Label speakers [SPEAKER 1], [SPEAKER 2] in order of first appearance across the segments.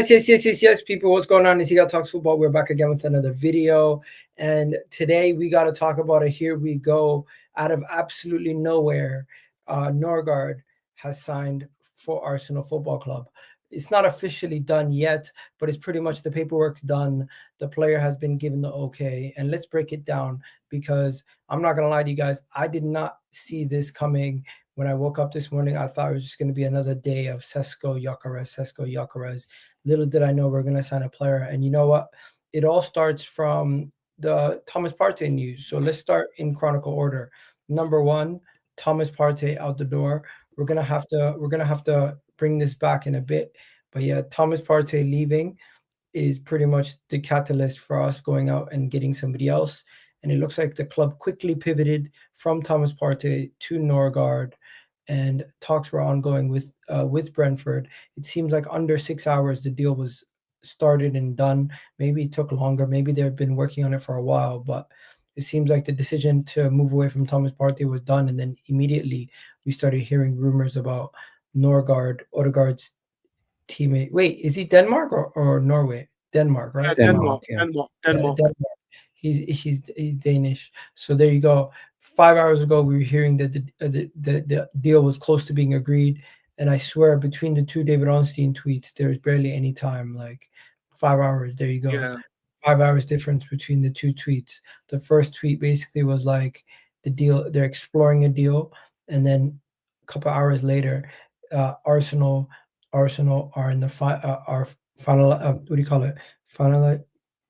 [SPEAKER 1] Yes. People, what's going on? It's Got Talks Football. We're back again with another video. And today we got to talk about it. Here we go. Out of absolutely nowhere, Norgaard has signed for Arsenal Football Club. It's not officially done yet, but it's pretty much the paperwork's done. The player has been given the okay. And let's break it down because I'm not going to lie to you guys. I did not see this coming. When I woke up this morning, I thought it was just going to be another day of Sesko, Gyokeres. Little did I know we're going to sign a player. And you know what? It all starts from the Thomas Partey news. So let's start in chronicle order. Number one, Thomas Partey out the door. We're gonna have to bring this back in a bit. But yeah, Thomas Partey leaving is pretty much the catalyst for us going out and getting somebody else. And it looks like the club quickly pivoted from Thomas Partey to Norgaard, and talks were ongoing with Brentford. It seems like under 6 hours the deal was started and done. Maybe it took longer. Maybe they've been working on it for a while, but it seems like the decision to move away from Thomas Partey was done, and then immediately we started hearing rumors about Norgaard, Odegaard's teammate. Wait, is he Denmark or Norway? Denmark, right?
[SPEAKER 2] Yeah, Denmark.
[SPEAKER 1] He's Danish. So there you go. 5 hours ago, we were hearing that the deal was close to being agreed. And I swear, between the two David Onstein tweets, there's barely any time. Like 5 hours. There you go.
[SPEAKER 2] Yeah.
[SPEAKER 1] 5 hours difference between the two tweets. The first tweet basically was like the deal. They're exploring a deal, and then a couple hours later, Arsenal are in the final. What do you call it?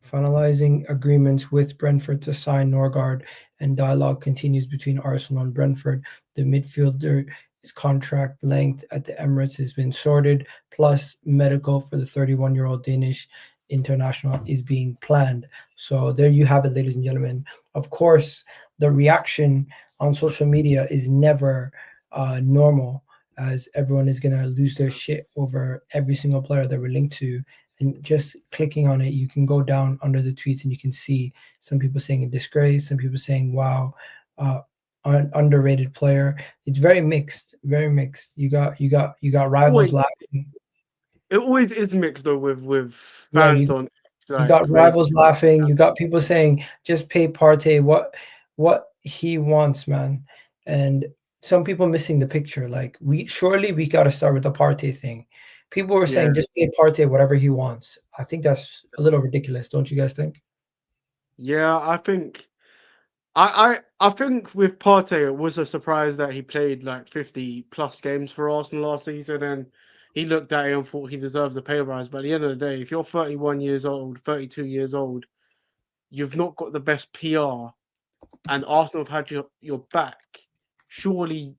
[SPEAKER 1] Finalizing agreements with Brentford to sign Norgaard, and dialogue continues between Arsenal and Brentford. The midfielder's contract length at the Emirates has been sorted, plus medical for the 31-year-old Danish international is being planned. So there you have it, ladies and gentlemen. Of course, the reaction on social media is never normal, as everyone is going to lose their shit over every single player that we're linked to. And just clicking on it, you can go down under the tweets and you can see some people saying a disgrace, some people saying, wow, an underrated player. It's very mixed, very mixed. You got rivals laughing.
[SPEAKER 2] It always is mixed though with fans on.
[SPEAKER 1] You got rivals laughing. You got people saying, just pay Partey what he wants, man. And some people missing the picture. Like we got to start with the Partey thing. People were saying just pay Partey whatever he wants. I think that's a little ridiculous, don't you guys think?
[SPEAKER 2] Yeah, I think with Partey, it was a surprise that he played like 50 plus games for Arsenal last season, and he looked at it and thought he deserves a pay rise. But at the end of the day, if you're 31 years old, 32 years old, you've not got the best PR, and Arsenal have had your back. Surely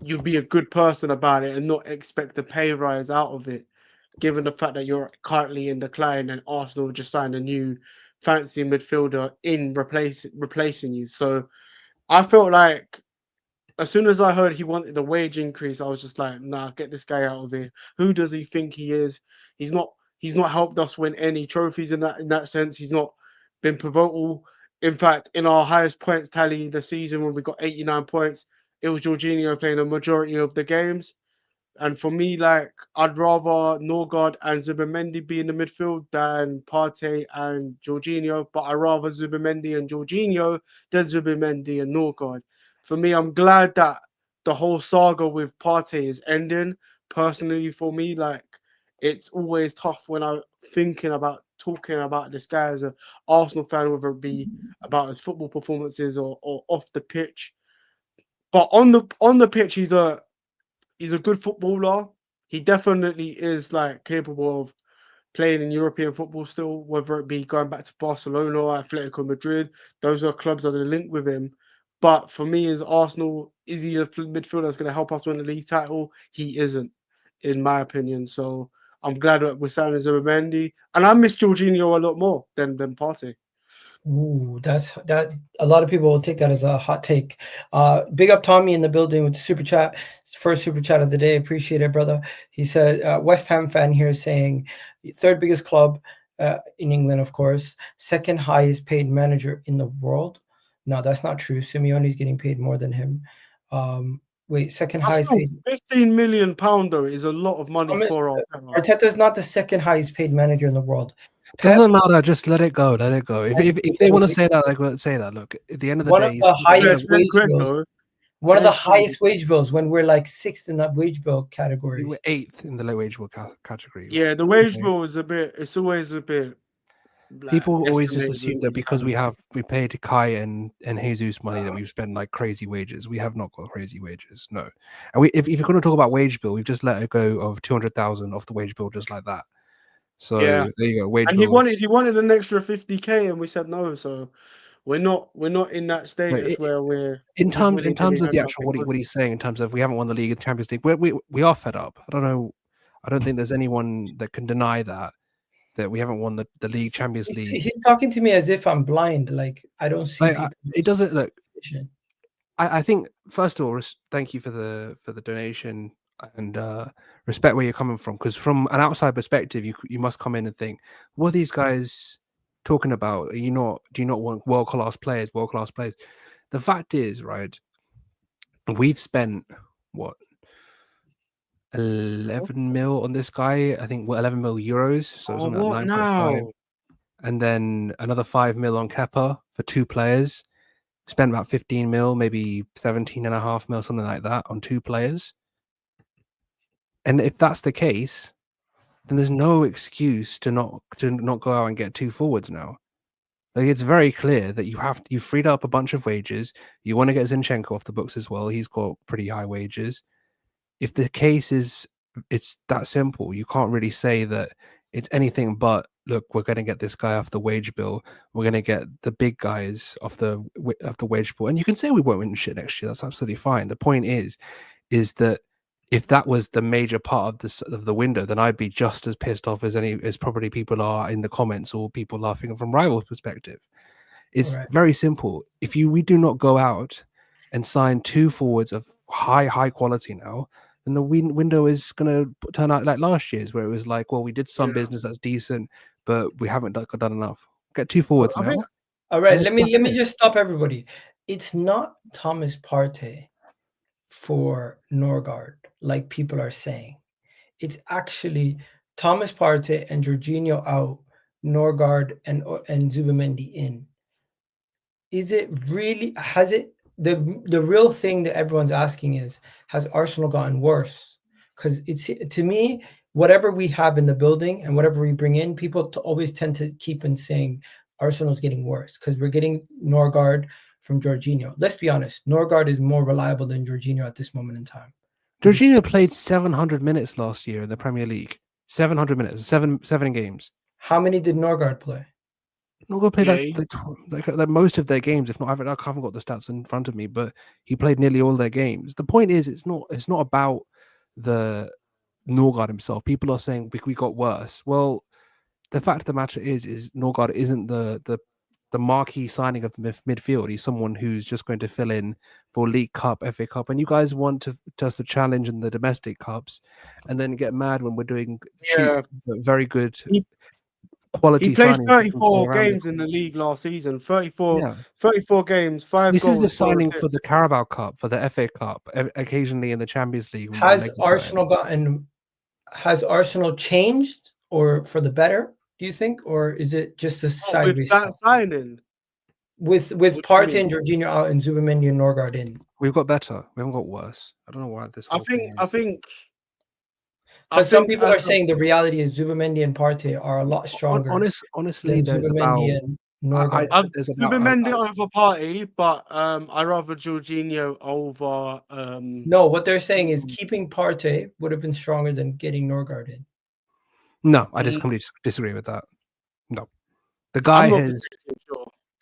[SPEAKER 2] you'd be a good person about it and not expect a pay rise out of it, given the fact that you're currently in decline and Arsenal just signed a new fancy midfielder in replacing you. So I felt like as soon as I heard he wanted the wage increase, I was just like, nah, get this guy out of here. Who does he think he is? He's not helped us win any trophies in that sense. He's not been pivotal. In fact, in our highest points tally the season when we got 89 points, it was Jorginho playing a majority of the games. And for me, like, I'd rather Norgaard and Zubimendi be in the midfield than Partey and Jorginho, but I'd rather Zubimendi and Jorginho than Zubimendi and Norgaard. For me, I'm glad that the whole saga with Partey is ending. Personally, for me, like, it's always tough when I'm talking about this guy as an Arsenal fan, whether it be about his football performances or off the pitch. But on the pitch, he's a good footballer. He definitely is like capable of playing in European football still, whether it be going back to Barcelona or Atletico Madrid. Those are clubs that are linked with him. But for me, as Arsenal, is he a midfielder that's going to help us win the league title? He isn't, in my opinion. So I'm glad that we're signing Zubimendi. And I miss Jorginho a lot more than Partey.
[SPEAKER 1] Ooh, that. A lot of people will take that as a hot take. Big up Tommy in the building with the super chat. First super chat of the day. Appreciate it, brother. He said, West Ham fan here saying, third biggest club in England, of course. Second highest paid manager in the world. No, that's not true. Simeone's getting paid more than him. Wait, second
[SPEAKER 2] That's
[SPEAKER 1] highest
[SPEAKER 2] still
[SPEAKER 1] paid.
[SPEAKER 2] £15 million though is a lot of money
[SPEAKER 1] Thomas,
[SPEAKER 2] for Arteta.
[SPEAKER 1] Arteta is not the second highest paid manager in the world.
[SPEAKER 3] Doesn't matter. Just let it go. Let it go. If they want to say that, like, say that. Look, at the end of the
[SPEAKER 1] one
[SPEAKER 3] day,
[SPEAKER 1] of the highest wage
[SPEAKER 2] Greg,
[SPEAKER 1] bills.
[SPEAKER 2] though,
[SPEAKER 1] One of the
[SPEAKER 2] James
[SPEAKER 1] highest wage bills when we're like sixth in that wage bill category.
[SPEAKER 3] we were 8th in the low wage bill category.
[SPEAKER 2] Yeah, the wage bill is a bit. It's always a bit.
[SPEAKER 3] People always just
[SPEAKER 2] estimated
[SPEAKER 3] assume that because we paid Kai and Jesus money that we've spent like crazy wages. We have not got crazy wages, no. And if you're going to talk about wage bill, we've just let it go of 200,000 off the wage bill just like that. So
[SPEAKER 2] Yeah.
[SPEAKER 3] there you go. Wage
[SPEAKER 2] And
[SPEAKER 3] bill.
[SPEAKER 2] he wanted an extra 50k, and we said no. So we're not in that status where we're
[SPEAKER 3] in terms
[SPEAKER 2] willing to
[SPEAKER 3] of the
[SPEAKER 2] hand out
[SPEAKER 3] actual
[SPEAKER 2] big
[SPEAKER 3] what
[SPEAKER 2] money.
[SPEAKER 3] he's saying in terms of we haven't won the league and Champions League. We are fed up. I don't know. I don't think there's anyone that can deny that we haven't won the league, Champions League.
[SPEAKER 1] He's talking to me as if I'm blind. Like I don't see.
[SPEAKER 3] It doesn't look. I think first of all, thank you for the donation and respect where you're coming from, because from an outside perspective, you must come in and think, what are these guys talking about? Do you not want world class players? The fact is, right, we've spent what 11 mil on this guy. I think 11 mil euros. So it's on
[SPEAKER 2] What
[SPEAKER 3] 9.5, and then another 5 mil on Kepa for 2 players. Spent about 15 mil, maybe 17.5 mil, something like that, on 2 players. And if that's the case, then there's no excuse to not go out and get 2 forwards now. Like, it's very clear that you freed up a bunch of wages. You want to get Zinchenko off the books as well. He's got pretty high wages. If the case is it's that simple, you can't really say that it's anything but, look, we're going to get this guy off the wage bill. We're going to get the big guys off the wage bill. And you can say we won't win shit next year. That's absolutely fine. The point is that if that was the major part of the window, then I'd be just as pissed off as probably people are in the comments or people laughing from Rival's perspective. It's very simple. If we do not go out and sign 2 forwards of high quality now, then the window is going to turn out like last year's, where it was like, well, we did some business that's decent, but we haven't done enough. Get 2 forwards now.
[SPEAKER 1] All right, let me just stop everybody. It's not Thomas Partey for Norgaard, like people are saying. It's actually Thomas Partey and Jorginho out, Norgaard and Zubimendi in. Is it really? Has it? The real thing that everyone's asking is, has Arsenal gotten worse? Because it's, to me, whatever we have in the building and whatever we bring in, people always tend to keep on saying Arsenal's getting worse because we're getting Norgaard from Jorginho. Let's be honest, Norgaard is more reliable than Jorginho at this moment in time.
[SPEAKER 3] Jorginho played 700 minutes last year in the Premier League. 700 minutes, seven games.
[SPEAKER 1] How many did Norgaard play?
[SPEAKER 3] Norgaard played like most of their games. If not, I haven't got the stats in front of me, but he played nearly all their games. The point is, it's not about the Norgaard himself. People are saying we got worse. Well, the fact of the matter is Norgaard isn't the marquee signing of the midfield. He's someone who's just going to fill in for League Cup, FA Cup, and you guys want us to challenge in the domestic cups, and then get mad when we're doing cheap, very good quality.
[SPEAKER 2] He played 34 games in the league last season. 34 games, 5
[SPEAKER 3] this
[SPEAKER 2] goals.
[SPEAKER 3] This is a signing for the Carabao Cup, for the FA Cup, occasionally in the Champions League.
[SPEAKER 1] Has Arsenal changed or for the better, do you think, or is it just a sideways
[SPEAKER 2] with that signing?
[SPEAKER 1] With Partey and Jorginho out and Zubimendi and Norgaard in,
[SPEAKER 3] we've got better. We haven't got worse. I don't know why this.
[SPEAKER 2] I think.
[SPEAKER 1] Because some people are saying the reality is Zubimendi and Partey are a lot stronger.
[SPEAKER 3] Honestly, there's about
[SPEAKER 2] Zubimendi over Partey, but I rather Jorginho over.
[SPEAKER 1] No, what they're saying is keeping Partey would have been stronger than getting Norgaard in.
[SPEAKER 3] No, I just completely disagree with that. No, the guy has.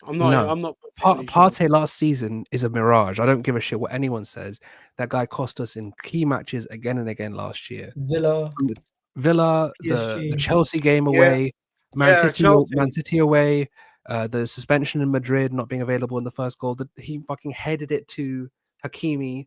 [SPEAKER 2] I'm not.
[SPEAKER 3] Partey last season is a mirage. I don't give a shit what anyone says. That guy cost us in key matches again and again last year.
[SPEAKER 1] Villa,
[SPEAKER 3] the Chelsea game away, Man City away, the suspension in Madrid not being available in the first goal. He fucking headed it to Hakimi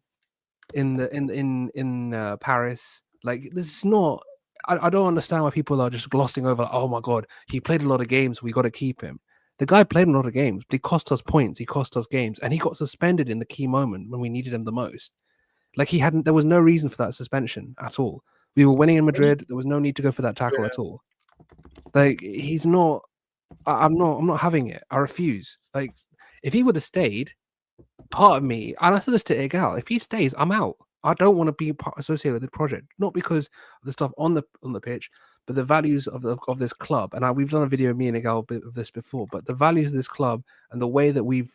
[SPEAKER 3] in Paris. Like, this is not. I don't understand why people are just glossing over. Like, oh my god, he played a lot of games. We got to keep him. The guy played a lot of games, but he cost us points. He cost us games, and he got suspended in the key moment when we needed him the most. Like there was no reason for that suspension at all. We were winning in Madrid. There was no need to go for that tackle at all. Like he's not. I'm not having it. I refuse. Like if he would have stayed, part of me, and I said this to Egal, if he stays, I'm out. I don't want to be associated with the project, not because of the stuff on the pitch, but the values of this club. And we've done a video, me and Egal, of this before. But the values of this club and the way that we've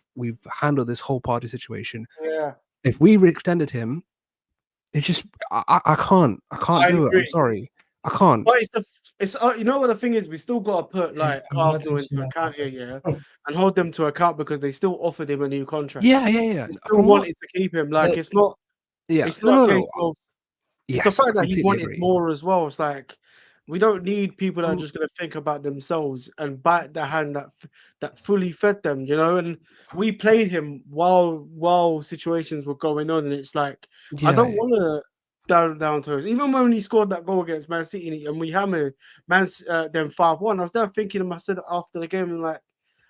[SPEAKER 3] handled this whole Partey situation.
[SPEAKER 2] Yeah.
[SPEAKER 3] If we extended him, it's just I can't do it. I'm sorry. I can't.
[SPEAKER 2] But it's you know what the thing is, we still got to put like Arsenal into account here, yeah, and hold them to account because they still offered him a new contract.
[SPEAKER 3] Yeah.
[SPEAKER 2] They still wanted to keep him. Like it's not.
[SPEAKER 3] Yeah,
[SPEAKER 2] it's not a case of.
[SPEAKER 3] Yes,
[SPEAKER 2] it's the fact that he wanted
[SPEAKER 3] agree.
[SPEAKER 2] more as well. It's like we don't need people that are just going to think about themselves and bite the hand that fully fed them, you know. And we played him while situations were going on, and it's like I don't want to. Down to us. Even when he scored that goal against Man City and we hammered them 5-1, I was there thinking, I said after the game, like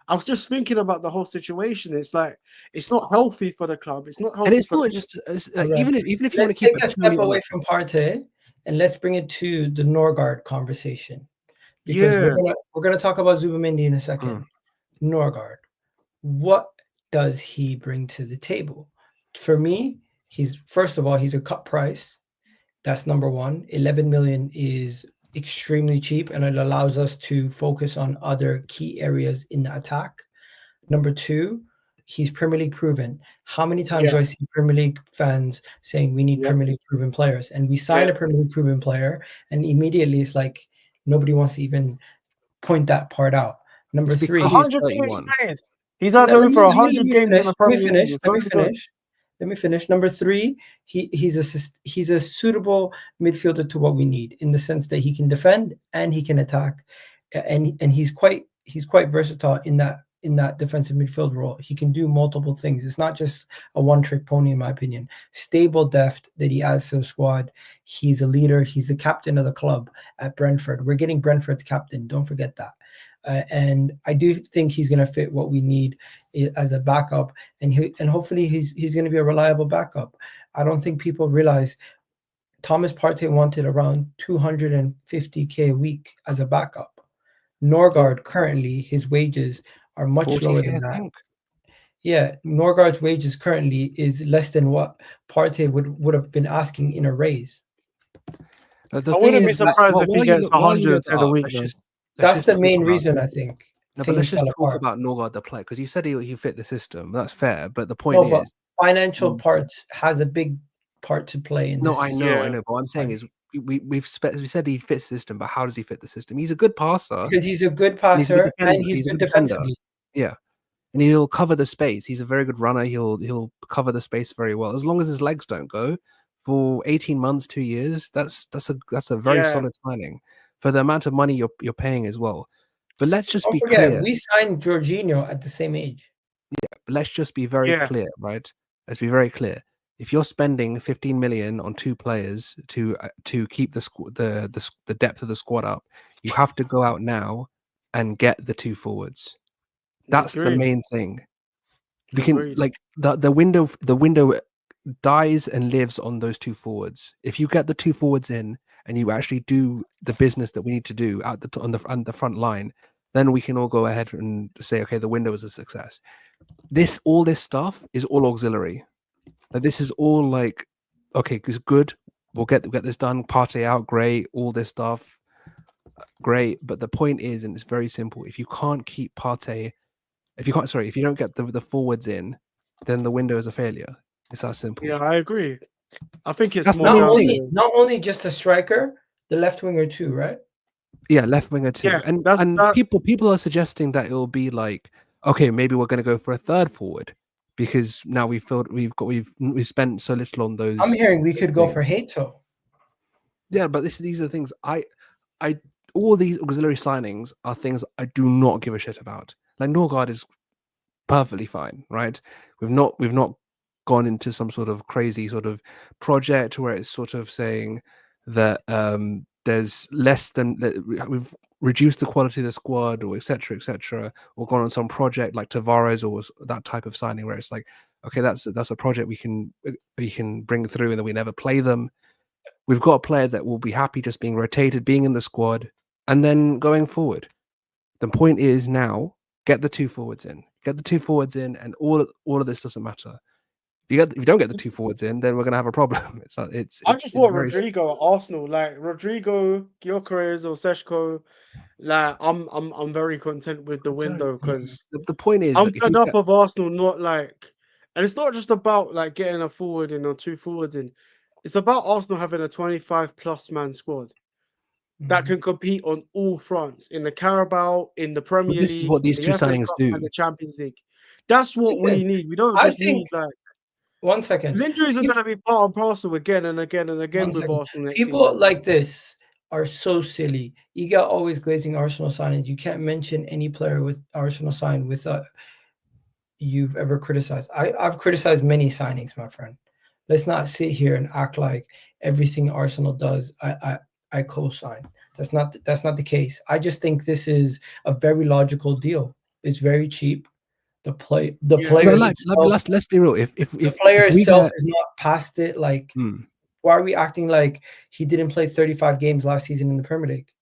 [SPEAKER 2] I was just thinking about the whole situation. It's like it's not healthy for the club. It's not healthy.
[SPEAKER 3] And it's not just even if you want to keep
[SPEAKER 1] a step away from Partey and let's bring it to the Norgaard conversation because we're gonna talk about Zubamendi in a second. Norgaard, what does he bring to the table? For me, he's first of all he's a cut price. That's number one. 11 million is extremely cheap, and it allows us to focus on other key areas in the attack. Number two, he's Premier League proven. How many times do I see Premier League fans saying we need Premier League proven players? And we sign a Premier League proven player, and immediately it's like nobody wants to even point that part out. Number three,
[SPEAKER 2] he's 31. He's out there for 100 games in the Premier League.
[SPEAKER 1] Let me finish. Number three, he's a suitable midfielder to what we need in the sense that he can defend and he can attack, and he's quite versatile in that defensive midfield role. He can do multiple things. It's not just a one-trick pony, in my opinion. Stable depth that he adds to the squad. He's a leader. He's the captain of the club at Brentford. We're getting Brentford's captain. Don't forget that. And I do think he's going to fit what we need as a backup, and hopefully he's going to be a reliable backup. I don't think people realize Thomas Partey wanted around 250k a week as a backup. Norgaard currently his wages are much lower than that. Yeah, Norgaard's wages currently is less than what Partey would have been asking in a raise.
[SPEAKER 2] I wouldn't be surprised if he gets 100 a week.
[SPEAKER 1] That's the main reason, I think.
[SPEAKER 3] No, but let's just talk about Norgaard, the player, because you said he fit the system. That's fair, but the point is,
[SPEAKER 1] financial part has a big part to play in this.
[SPEAKER 3] No, I know. But what I'm saying is, we said he fits the system, but how does he fit the system? He's a good passer.
[SPEAKER 1] Because he's a good passer and he's good defensively.
[SPEAKER 3] Yeah, and he'll cover the space. He's a very good runner. He'll cover the space very well as long as his legs don't go. For 18 months, 2 years, that's a very solid signing for the amount of money you're paying as well. But let's just be clear.
[SPEAKER 1] We signed Jorginho at the same age.
[SPEAKER 3] Yeah, but let's just be very clear, right? Let's be very clear. If you're spending 15 million on two players to keep the depth of the squad up, you have to go out now and get the two forwards. That's the main thing. We can the window dies and lives on those two forwards. If you get the two forwards in and you actually do the business that we need to do on the front line, then we can all go ahead and say, okay, the window is a success. All this stuff is all auxiliary. Like, this is all like, okay, it's good. We'll get this done. Partey out, great. All this stuff, great. But the point is, and it's very simple: if you can't keep Partey, if you don't get the forwards in, then the window is a failure. It's that simple.
[SPEAKER 2] Yeah, I agree. I think it's
[SPEAKER 1] not only just a striker, the left winger too, right?
[SPEAKER 3] Yeah, left winger too.
[SPEAKER 2] Yeah,
[SPEAKER 3] and people are suggesting that it'll be like, okay, maybe we're going to go for a third forward because now we've spent so little on those.
[SPEAKER 1] I'm hearing we could go for Hato.
[SPEAKER 3] Yeah, but these are the things all these auxiliary signings are things I do not give a shit about. Like Norgaard is perfectly fine, right? We've not gone into some sort of crazy sort of project where it's sort of saying that there's less than we've reduced the quality of the squad, or etc., or gone on some project like Tavares or that type of signing where it's like, okay, that's a project we can bring through, and then we never play them. We've got a player that will be happy just being rotated, being in the squad, and then going forward. The point is now get the two forwards in, and all of this doesn't matter. If you don't get the two forwards in, then we're gonna have a problem.
[SPEAKER 2] I just want Rodrygo at Arsenal, like Rodrygo, Gyokeres, or Šeško. Like I'm very content with the window because
[SPEAKER 3] the point is,
[SPEAKER 2] I'm fed up of Arsenal not like, and it's not just about like getting a forward in or two forwards in. It's about Arsenal having a 25+ man squad that can compete on all fronts in the Carabao, in the Premier League.
[SPEAKER 3] This is what these two signings do,
[SPEAKER 2] and the Champions League. That's what we need. We don't just need like.
[SPEAKER 1] 1 second.
[SPEAKER 2] Injuries are going to be part and parcel again and again and again with Arsenal next
[SPEAKER 1] People
[SPEAKER 2] season.
[SPEAKER 1] like this are so silly. You got always glazing Arsenal signings. You can't mention any player with Arsenal signed with you've ever criticized. I've criticized many signings, my friend. Let's not sit here and act like everything Arsenal does I co-sign. That's not the case. I just think this is a very logical deal. It's very cheap. The player itself,
[SPEAKER 3] let's be real. If
[SPEAKER 1] the player itself is not past it, like why are we acting like he didn't play 35 games last season in the Premier League?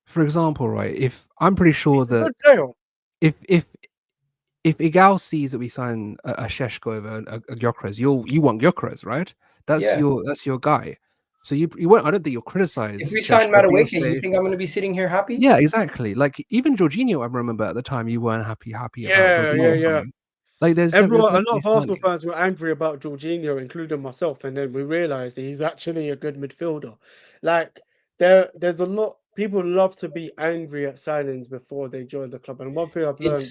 [SPEAKER 3] For example, right? If I'm pretty sure that if Igal sees that we sign a Šeško over a Gyokeres, you want Gyokeres, right? That's your guy. So you won't. I don't think you'll criticize.
[SPEAKER 1] If we sign Madueke, you think I'm going to be sitting here happy?
[SPEAKER 3] Yeah, exactly. Like even Jorginho, I remember at the time you weren't happy about Jorginho.
[SPEAKER 2] Yeah.
[SPEAKER 3] Like there's
[SPEAKER 2] a lot of Arsenal fans were angry about Jorginho, including myself, and then we realised that he's actually a good midfielder. Like there's a lot. People love to be angry at signings before they join the club, and one thing I've learned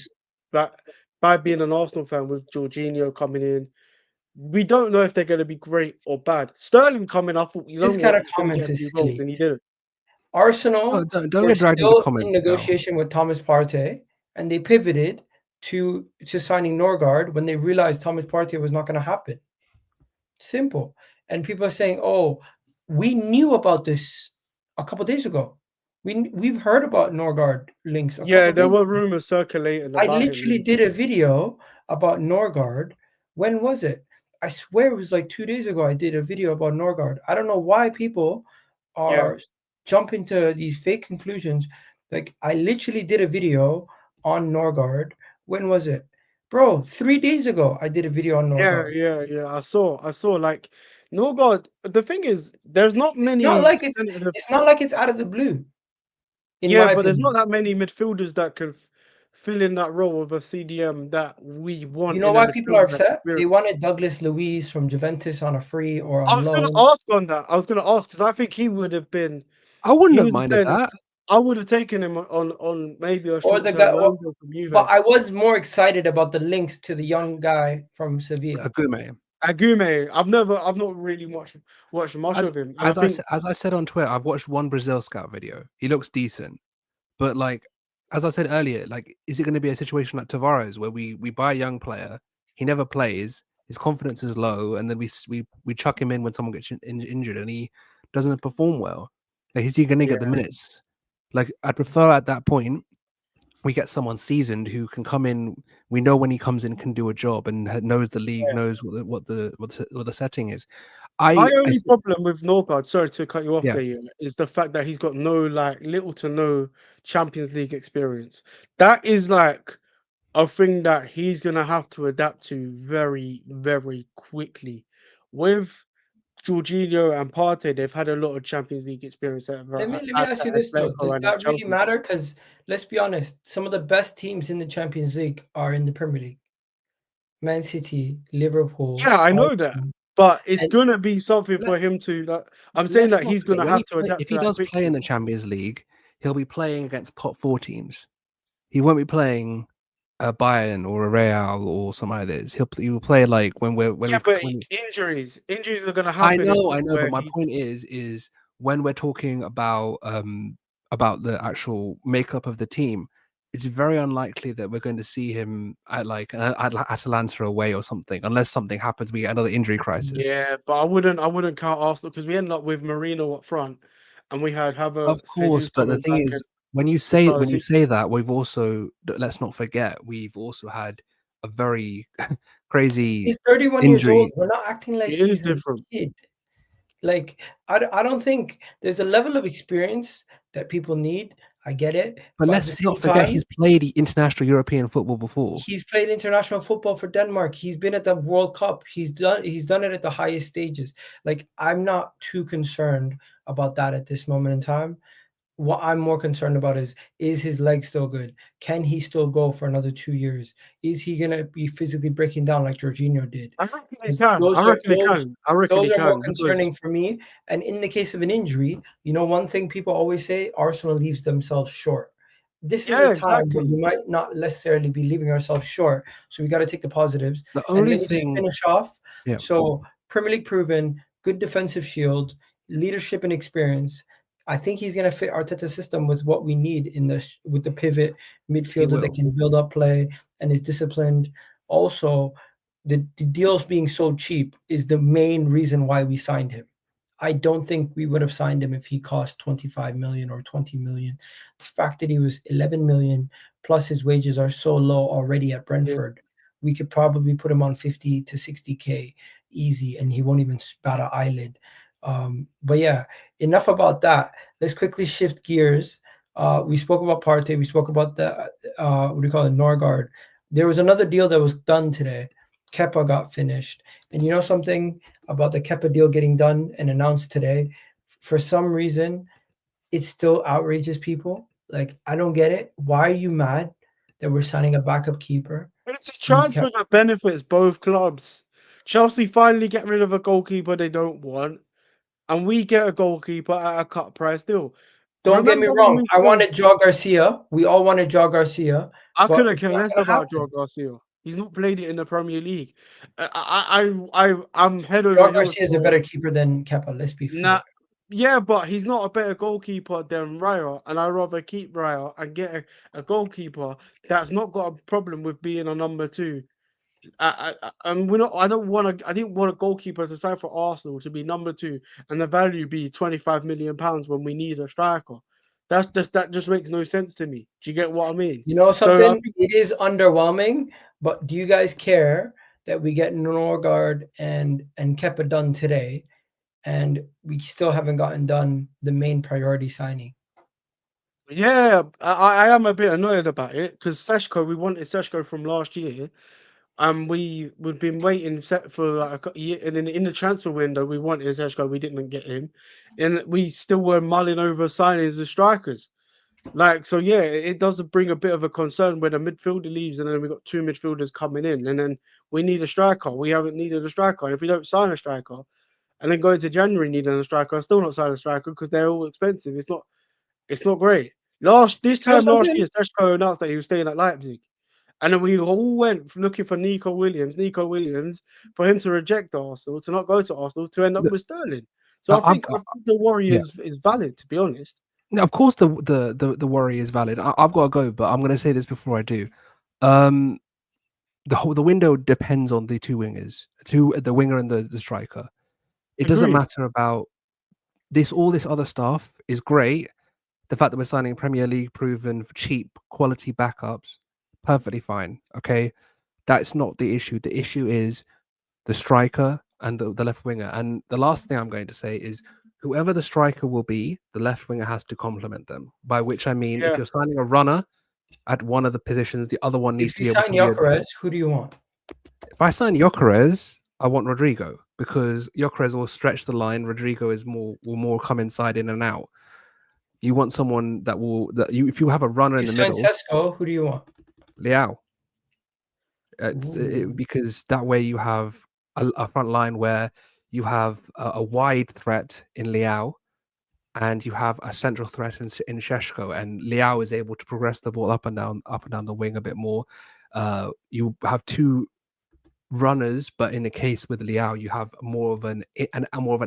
[SPEAKER 2] that by being an Arsenal fan with Jorginho coming in. We don't know if they're going to be great or bad. Sterling coming, I thought
[SPEAKER 1] this kind of comments is silly.
[SPEAKER 2] And he didn't.
[SPEAKER 1] Arsenal
[SPEAKER 3] don't get dragged into comments
[SPEAKER 1] in negotiation with Thomas Partey, and they pivoted to signing Norgaard when they realized Thomas Partey was not going to happen. Simple. And people are saying, "Oh, we knew about this a couple of days ago. We've heard about Norgaard links."
[SPEAKER 2] There were rumors circulating.
[SPEAKER 1] I literally did a video about Norgaard. When was it? I swear it was like 2 days ago. I did a video about Norgaard. I don't know why people are jumping to these fake conclusions. Like I literally did a video on Norgaard. When was it? Bro, 3 days ago I did a video on Norgaard.
[SPEAKER 2] Yeah. I saw like Norgaard. The thing is, there's not many.
[SPEAKER 1] It's not like it's out of the blue.
[SPEAKER 2] But there's not that many midfielders that can fill in that role of a CDM that we want.
[SPEAKER 1] You know why people are upset? They wanted Douglas Luiz from Juventus on a free or on loan.
[SPEAKER 2] I was going to ask because I think he would have been.
[SPEAKER 3] I wouldn't have minded that.
[SPEAKER 2] I would have taken him on maybe a
[SPEAKER 1] or the guy. But I was more excited about the links to the young guy from Sevilla.
[SPEAKER 2] Agume. I've not really watched much of him.
[SPEAKER 3] As I said on Twitter, I've watched one Brazil scout video. He looks decent, but like. As I said earlier, like, is it going to be a situation like Tavares where we buy a young player, he never plays, his confidence is low, and then we chuck him in when someone gets injured and he doesn't perform well? Like, is he going to get the minutes? Like, I'd prefer at that point we get someone seasoned who can come in. We know when he comes in can do a job and knows the league, knows what the setting is.
[SPEAKER 2] My only problem with Norgaard, sorry to cut you off there, is the fact that he's got little to no Champions League experience. That is like a thing that he's gonna have to adapt to very, very quickly. With Jorginho and Partey, they've had a lot of Champions League experience.
[SPEAKER 1] Let me ask you this though: does that really matter? Because let's be honest, some of the best teams in the Champions League are in the Premier League. Man City, Liverpool.
[SPEAKER 2] Yeah, I know that. But it's going to be something for him to... I'm saying that he's going to have to adapt.
[SPEAKER 3] If he does play in the Champions League, he'll be playing against top 4 teams. He won't be playing a Bayern or a Real or something like this. He will play like
[SPEAKER 2] injuries are going to happen.
[SPEAKER 3] I know. But my point is when we're talking about the actual makeup of the team, it's very unlikely that we're going to see him at Atalanta away or something, unless something happens. We get another injury crisis.
[SPEAKER 2] Yeah, but I wouldn't count Arsenal because we end up with Marino up front, and we had Havertz,
[SPEAKER 3] Of course,
[SPEAKER 2] Jesus
[SPEAKER 3] but the
[SPEAKER 2] coming
[SPEAKER 3] thing
[SPEAKER 2] back
[SPEAKER 3] is,
[SPEAKER 2] and
[SPEAKER 3] when you
[SPEAKER 2] start the season.
[SPEAKER 3] say that, we've also, let's not forget, we've also had a very crazy
[SPEAKER 1] He's 31 years
[SPEAKER 3] injury.
[SPEAKER 1] old. We're not acting like
[SPEAKER 2] It is
[SPEAKER 1] he's a
[SPEAKER 2] different.
[SPEAKER 1] kid. Like, I don't think there's a level of experience that people need. I get it.
[SPEAKER 3] But
[SPEAKER 1] But at the
[SPEAKER 3] let's not
[SPEAKER 1] same
[SPEAKER 3] forget
[SPEAKER 1] time,
[SPEAKER 3] he's played international European football before.
[SPEAKER 1] he's played international football for Denmark. He's been at the World Cup. He's done it at the highest stages. Like, I'm not too concerned about that at this moment in time. What I'm more concerned about is his leg still good? Can he still go for another 2 years? Is he gonna be physically breaking down like Jorginho did?
[SPEAKER 2] I reckon he can.
[SPEAKER 1] Those
[SPEAKER 2] I
[SPEAKER 1] are
[SPEAKER 2] reckon he can. I reckon he
[SPEAKER 1] those are more
[SPEAKER 2] can because
[SPEAKER 1] concerning for me. And in the case of an injury, you know, one thing people always say, Arsenal leaves themselves short. This is
[SPEAKER 2] yeah,
[SPEAKER 1] a time where
[SPEAKER 2] exactly.
[SPEAKER 1] we might not necessarily be leaving ourselves short. So we got to take the positives.
[SPEAKER 3] The
[SPEAKER 1] And
[SPEAKER 3] only
[SPEAKER 1] let me just
[SPEAKER 3] thing,
[SPEAKER 1] finish off.
[SPEAKER 3] yeah,
[SPEAKER 1] So Premier League proven, good defensive shield, leadership and experience. I think he's going to fit Arteta's system with what we need with the pivot midfielder that
[SPEAKER 3] will.
[SPEAKER 1] can build up play and is disciplined. Also, the deals being so cheap is the main reason why we signed him. I don't think we would have signed him if he cost 25 million or 20 million. The fact that he was 11 million plus his wages are so low already at Brentford, we could probably put him on 50 to 60K easy and he won't even bat an eyelid. But yeah, enough about that. Let's quickly shift gears. We spoke about Partey. We spoke about the, what do you call it, Norgaard. There was another deal that was done today. Kepa got finished. And you know something about the Kepa deal getting done and announced today? For some reason, it still outrages people. Like, I don't get it. Why are you mad that we're signing a backup keeper?
[SPEAKER 2] It's a transfer that benefits both clubs. Chelsea finally get rid of a goalkeeper they don't want, and we get a goalkeeper at a cut price deal.
[SPEAKER 1] Don't get me
[SPEAKER 2] Remember when
[SPEAKER 1] wrong.
[SPEAKER 2] we
[SPEAKER 1] I
[SPEAKER 2] spent?
[SPEAKER 1] wanted Joao Garcia. We all wanted Joao Garcia.
[SPEAKER 2] I
[SPEAKER 1] But
[SPEAKER 2] couldn't
[SPEAKER 1] it's
[SPEAKER 2] care
[SPEAKER 1] not
[SPEAKER 2] less
[SPEAKER 1] gonna
[SPEAKER 2] about
[SPEAKER 1] happen.
[SPEAKER 2] Joao Garcia. He's not played it in the Premier League. I'm head over
[SPEAKER 1] Joao
[SPEAKER 2] heels
[SPEAKER 1] Garcia is a
[SPEAKER 2] for
[SPEAKER 1] better keeper than Kepa. Let's be
[SPEAKER 2] nah.
[SPEAKER 1] fair.
[SPEAKER 2] Yeah, but he's not a better goalkeeper than Raya, and I'd rather keep Raya and get a goalkeeper that's not got a problem with being a number two. And we're not. I don't want to. I didn't want a goalkeeper to sign for Arsenal to be number two, and the value be £25 million when we need a striker. That just makes no sense to me. Do you get what I mean?
[SPEAKER 1] You know
[SPEAKER 2] So I
[SPEAKER 1] something?
[SPEAKER 2] think,
[SPEAKER 1] It is underwhelming, but do you guys care that we get Norgaard and Kepa done today, and we still haven't gotten done the main priority signing?
[SPEAKER 2] yeah, I am a bit annoyed about it because Seshko. We wanted Seshko from last year, and we've been waiting set for like a year, and then in the transfer window we wanted Sesko, we didn't get him, and we still were mulling over signings of strikers. Like, so yeah, it does bring a bit of a concern when a midfielder leaves and then we've got two midfielders coming in, and then we need a striker. We haven't needed a striker, and if we don't sign a striker, and then go into January needing a striker, still not sign a striker because they're all expensive. It's not great. This
[SPEAKER 1] You know
[SPEAKER 2] time last
[SPEAKER 1] something?
[SPEAKER 2] year, Sesko announced that he was staying at Leipzig. And then we all went looking for Nico Williams, for him to reject Arsenal, to not go to Arsenal, to end up
[SPEAKER 3] The-
[SPEAKER 2] with Sterling. So I
[SPEAKER 3] I've,
[SPEAKER 2] think the worry
[SPEAKER 3] yeah.
[SPEAKER 2] is valid, to be honest.
[SPEAKER 3] Now, of course, the worry is valid. I've got to go, but I'm going to say this before I do. The window depends on the two wingers, the winger and the striker. It doesn't
[SPEAKER 2] Agreed.
[SPEAKER 3] matter about this. All this other stuff is great. The fact that we're signing Premier League proven, cheap, quality backups, perfectly fine. Okay, that's not the issue. The issue is the striker and the left winger. And the last thing I'm going to say is, whoever the striker will be, the left winger has to complement them. By which I mean, if
[SPEAKER 2] Yeah.
[SPEAKER 3] you're signing a runner at one of the positions, the other one needs
[SPEAKER 1] If
[SPEAKER 3] to
[SPEAKER 1] you
[SPEAKER 3] be able
[SPEAKER 1] sign
[SPEAKER 3] to be
[SPEAKER 1] Gyokeres, who do you want?
[SPEAKER 3] If I sign Gyokeres, I want Rodrygo because Gyokeres will stretch the line. Rodrygo will more come inside, in and out. You want someone if you have a runner in
[SPEAKER 1] You
[SPEAKER 3] the
[SPEAKER 1] sign
[SPEAKER 3] middle,
[SPEAKER 1] Sesko, who do you want?
[SPEAKER 3] Leão.
[SPEAKER 1] Ooh.
[SPEAKER 3] Because that way you have a front line where you have a wide threat in Leão, and you have a central threat in Šeško, and Leão is able to progress the ball up and down the wing a bit more. You have two runners, but in the case with Leão, you have more of an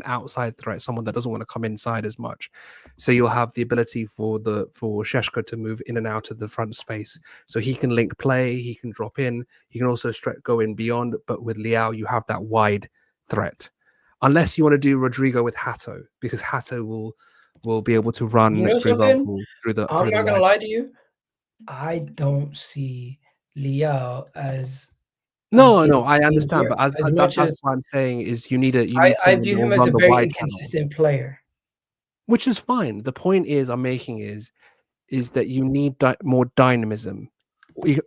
[SPEAKER 3] outside threat, someone that doesn't want to come inside as much. So you'll have the ability for Šeško to move in and out of the front space, so he can link play, he can drop in, he can also go in beyond. But with Leão, you have that wide threat, unless you want to do Rodrygo with Hato, because Hato will will be able to run,
[SPEAKER 1] You know
[SPEAKER 3] for
[SPEAKER 1] something?
[SPEAKER 3] example, through the
[SPEAKER 1] I'm not gonna
[SPEAKER 3] line.
[SPEAKER 1] lie to you. I don't see Leão as
[SPEAKER 3] No,
[SPEAKER 1] game
[SPEAKER 3] I understand,
[SPEAKER 1] changer
[SPEAKER 3] but
[SPEAKER 1] as much
[SPEAKER 3] that's
[SPEAKER 1] as
[SPEAKER 3] what I'm saying is you need
[SPEAKER 1] I
[SPEAKER 3] someone that
[SPEAKER 1] view
[SPEAKER 3] will
[SPEAKER 1] him as a
[SPEAKER 3] run the
[SPEAKER 1] very
[SPEAKER 3] wide channel,
[SPEAKER 1] inconsistent player.
[SPEAKER 3] which is fine. The point I'm making is that you need more dynamism.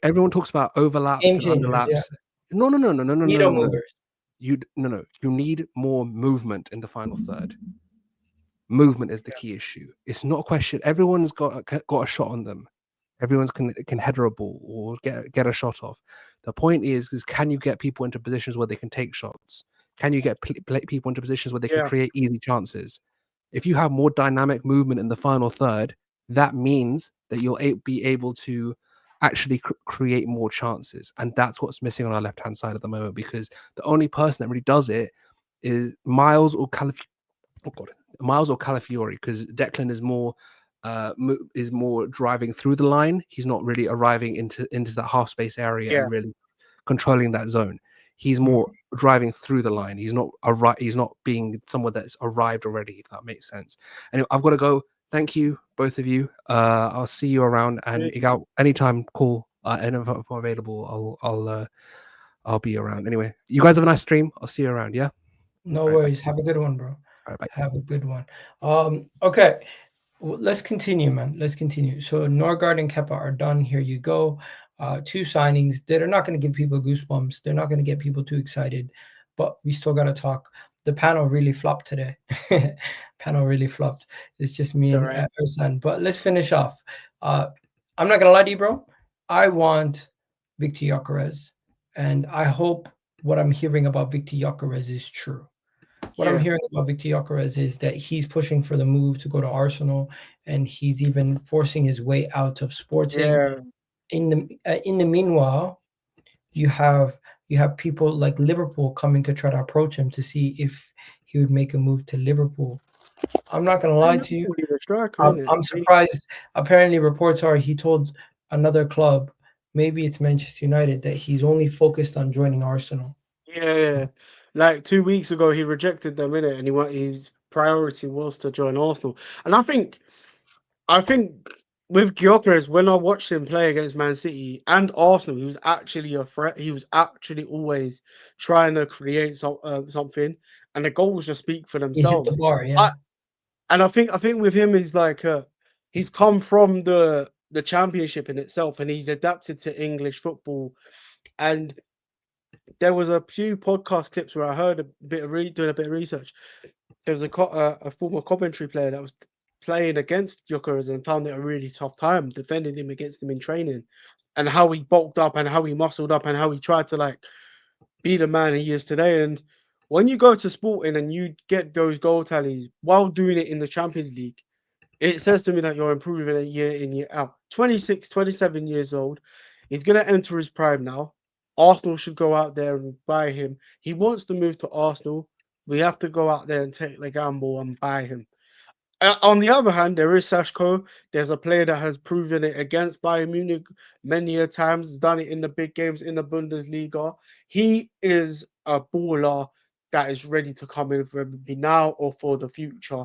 [SPEAKER 3] Everyone talks about overlaps
[SPEAKER 1] Game
[SPEAKER 3] and
[SPEAKER 1] changers, yeah.
[SPEAKER 3] underlaps. No.
[SPEAKER 1] Needle movers.
[SPEAKER 3] You need more movement in the final third. Movement is the key issue. It's not a question. Everyone's got a shot on them. Everyone's can header a ball or get a shot off. The point is can you get people into positions where they can take shots? Can you get people into positions where they can create easy chances? If you have more dynamic movement in the final third, that means that you'll be able to actually create more chances. And that's what's missing on our left-hand side at the moment, because the only person that really does it is Miles or Calafiori, because Declan is more driving through the line. He's not really arriving into that half space area and really controlling that zone. He's more driving through the line. He's not being someone that's arrived already, if that makes sense. Anyway, I've got to go. Thank you, both of you. I'll see you around, and anytime call, and if I'm available, I'll be around. Anyway, you guys have a nice stream. I'll see you around. Yeah.
[SPEAKER 1] No worries. Have a good one, bro.
[SPEAKER 3] All right, bye.
[SPEAKER 1] Have a good one. Okay. Let's continue, man. Let's continue. So Norgaard and Kepa are done. Here you go. 2 signings that are not going to give people goosebumps. They're not going to get people too excited, but we still got to talk. The panel really flopped today. Panel really flopped. It's just me and Ersan. But let's finish off. I'm not going to lie to you, bro. I want Victor Gyokeres, and I hope what I'm hearing about Victor Gyokeres is true. What I'm hearing about Victor Gyokeres is that he's pushing for the move to go to Arsenal, and he's even forcing his way out of Sporting.
[SPEAKER 2] Yeah.
[SPEAKER 1] In the meanwhile, you have people like Liverpool coming to try to approach him to see if he would make a move to Liverpool. I'm not gonna lie to you. I'm surprised. Apparently, reports are he told another club, maybe it's Manchester United, that he's only focused on joining Arsenal.
[SPEAKER 2] Yeah. Like 2 weeks ago, he rejected them, innit? And his priority was to join Arsenal. And I think with Gyokeres, when I watched him play against Man City and Arsenal, he was actually a threat. He was actually always trying to create something, and the goals just speak for themselves.
[SPEAKER 1] He hit the bar, yeah.
[SPEAKER 2] I think with him is like he's come from the Championship in itself, and he's adapted to English football. And there was a few podcast clips where I heard doing a bit of research. There was a former commentary player that was playing against Gyokeres and found it a really tough time defending him against him in training, and how he bulked up and how he muscled up and how he tried to like be the man he is today. And when you go to Sporting and you get those goal tallies while doing it in the Champions League, it says to me that you're improving year in, year out. 26, 27 years old. He's going to enter his prime now. Arsenal should go out there and buy him. He wants to move to Arsenal. We have to go out there and take the gamble and buy him. On the other hand, there is Šeško. There's a player that has proven it against Bayern Munich many a times, done it in the big games in the Bundesliga. He is a baller that is ready to come in for now or for the future.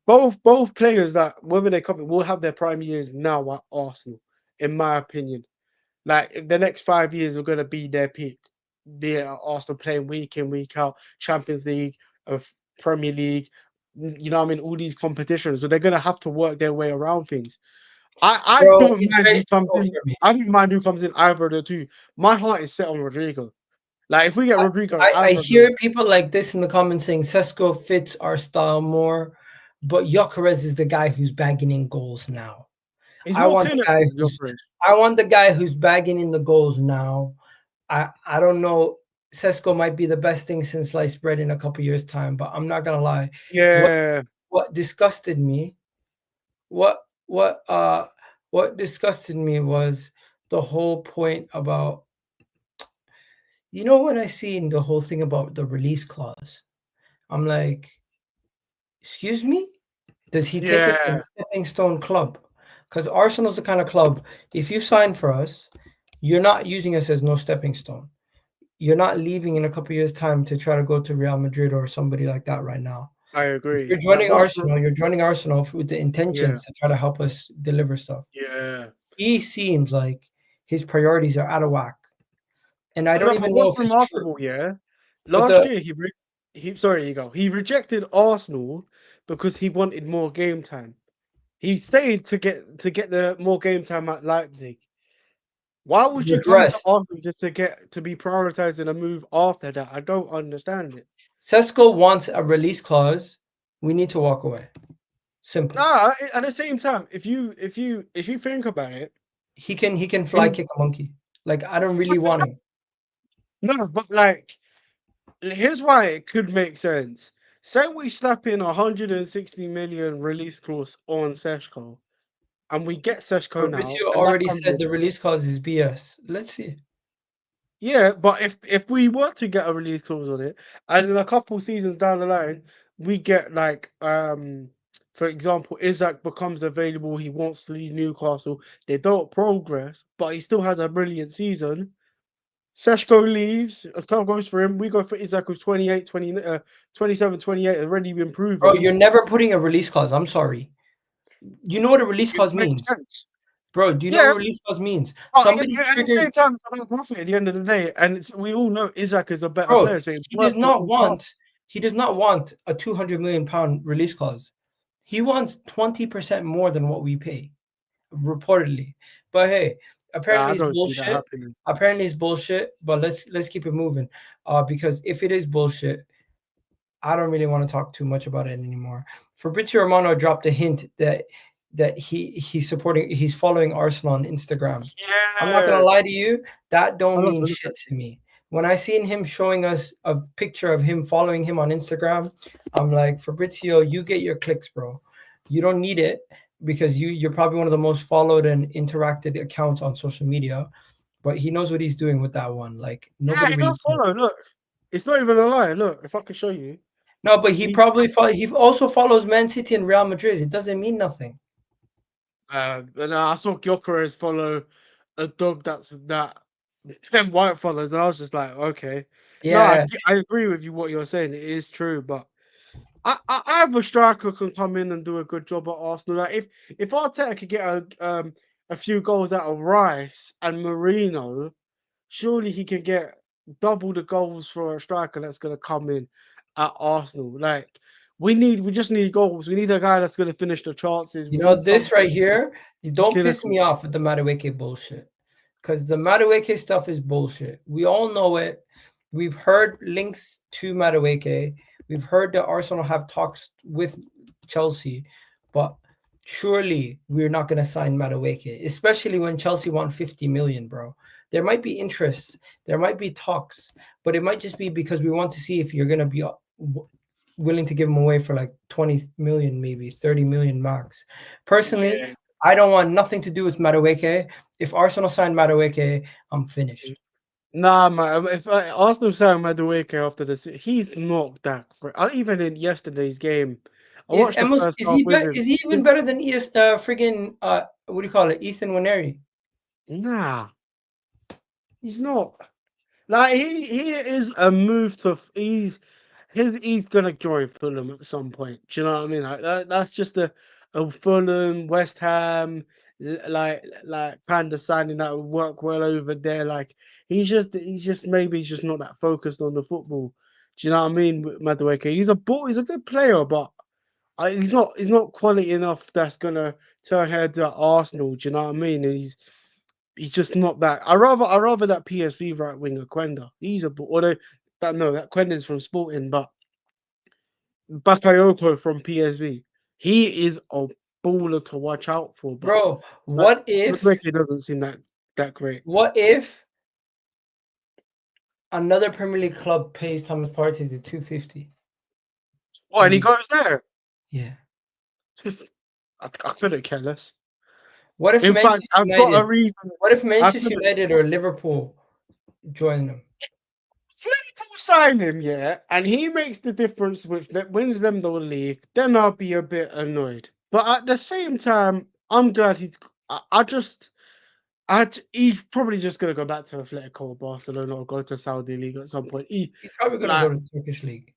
[SPEAKER 2] Both players that, whether they come in, will have their prime years now at Arsenal, in my opinion. Like, the next 5 years are going to be their peak. They're Arsenal playing week in, week out, Champions League, Premier League, you know what I mean, all these competitions. So they're going to have to work their way around things. I don't mind who comes in either of the two. My heart is set on Rodrygo. Like, if we get Rodrygo,
[SPEAKER 1] I hear people like this in the comments saying Sesko fits our style more, but Gyokeres is the guy who's bagging in goals now. I want the guy who's bagging in the goals now. I don't know. Sesko might be the best thing since sliced bread in a couple years' time, but I'm not gonna lie.
[SPEAKER 2] Yeah.
[SPEAKER 1] What disgusted me, what disgusted me was the whole point about, you know, when I seen the whole thing about the release clause, I'm like, excuse me? Does he take us as a stepping stone club? Because Arsenal's the kind of club, if you sign for us, you're not using us as no stepping stone. You're not leaving in a couple years' time to try to go to Real Madrid or somebody like that right now.
[SPEAKER 2] I agree.
[SPEAKER 1] You're joining Arsenal. You're joining Arsenal with the intentions to try to help us deliver stuff.
[SPEAKER 2] Yeah.
[SPEAKER 1] He seems like his priorities are out of whack, and I don't even know
[SPEAKER 2] what's
[SPEAKER 1] if it's
[SPEAKER 2] remarkable.
[SPEAKER 1] true.
[SPEAKER 2] Yeah,
[SPEAKER 1] But
[SPEAKER 2] last year he rejected Arsenal because he wanted more game time. He stayed to get the more game time at Leipzig. Why would you come to Arsenal just to be prioritized in a move after that? I don't understand it.
[SPEAKER 1] Sesko wants a release clause. We need to walk away. Simple.
[SPEAKER 2] Nah, at the same time, if you think about it,
[SPEAKER 1] he can fly kick a monkey. Like, I don't really want him.
[SPEAKER 2] No, but like, here's why it could make sense. Say we slap in 160 million release clause on Šeško, and we get Šeško now.
[SPEAKER 1] Fabrizio already said the release clause is BS. Let's see.
[SPEAKER 2] Yeah, but if we were to get a release clause on it, and in a couple seasons down the line, we get like for example, Isak becomes available, he wants to leave Newcastle, they don't progress, but he still has a brilliant season. Šeško leaves, a club goes for him, we go for Isak who's 28, 27, 28, already been proven.
[SPEAKER 1] Bro, you're never putting a release clause. I'm sorry. You know what a release clause means? Bro, do you know what a release clause means? Somebody
[SPEAKER 2] at the same time, it's about profit at the end of the day, and we all know Isak is a better player. So
[SPEAKER 1] he does not want a £200 million release clause. He wants 20% more than what we pay, reportedly. But hey, apparently it's bullshit. Apparently it's bullshit. But let's keep it moving. Because if it is bullshit, I don't really want to talk too much about it anymore. Fabrizio Romano dropped a hint that he's following Arsenal on Instagram. Yeah. I'm not gonna lie to you, that don't mean shit to me. When I seen him showing us a picture of him following him on Instagram, I'm like, Fabrizio, you get your clicks, bro. You don't need it because you're probably one of the most followed and interacted accounts on social media. But he knows what he's doing with that one. Like, nobody
[SPEAKER 2] he does follow. Look, it's not even a lie. Look, if I can show you.
[SPEAKER 1] No, but he also follows Man City and Real Madrid. It doesn't mean nothing.
[SPEAKER 2] And I saw Gyokeres follow a dog that white follows, and I was just like, okay. Yeah. No, I agree with you what you're saying. It is true, but I have a striker can come in and do a good job at Arsenal. Like if Arteta could get a few goals out of Rice and Marino, surely he can get double the goals for a striker that's going to come in at Arsenal. Like we just need goals. We need a guy that's going to finish the chances.
[SPEAKER 1] You know this right here. You don't piss me off with the Madueke bullshit, because the Madueke stuff is bullshit. We all know it. We've heard links to Madueke. We've heard that Arsenal have talks with Chelsea, but surely we're not going to sign Madueke, especially when Chelsea want 50 million, bro. There might be interest, there might be talks, but it might just be because we want to see if you're going to be willing to give him away for like 20 million, maybe 30 million max. Personally, I don't want nothing to do with Madueke. If Arsenal sign Madueke, I'm finished.
[SPEAKER 2] Nah, man. If Arsenal sign Madueke after this, he's not that great. Even in yesterday's game, I watched the first half with him.
[SPEAKER 1] Is he even better than friggin' what do you call it, Ethan Nwaneri?
[SPEAKER 2] Nah, he's not. Like he is a move to he's gonna join Fulham at some point. Do you know what I mean? Like that's just a Fulham, West Ham, like kind of signing that would work well over there. Like he's just maybe he's just not that focused on the football. Do you know what I mean? Madueke, he's a good player, but he's not quality enough that's gonna turn heads at Arsenal. Do you know what I mean? And he's just not that. I rather that PSV right winger Quenda. He's that Quenda's from Sporting, but Bakayoko from PSV. He is a baller to watch out for. But
[SPEAKER 1] bro, what if
[SPEAKER 2] Madueke doesn't seem that great?
[SPEAKER 1] What if another Premier League club pays Thomas Partey the 250?
[SPEAKER 2] What, and he goes there?
[SPEAKER 1] Yeah.
[SPEAKER 2] I couldn't care less.
[SPEAKER 1] What if
[SPEAKER 2] I've got a reason.
[SPEAKER 1] What if Manchester United or Liverpool join them?
[SPEAKER 2] If Liverpool sign him, yeah, and he makes the difference that wins them the league, then I'll be a bit annoyed. But at the same time, I'm glad he's probably just gonna go back to Atletico or Barcelona or go to Saudi League at some point.
[SPEAKER 1] He's probably gonna go to the Turkish league.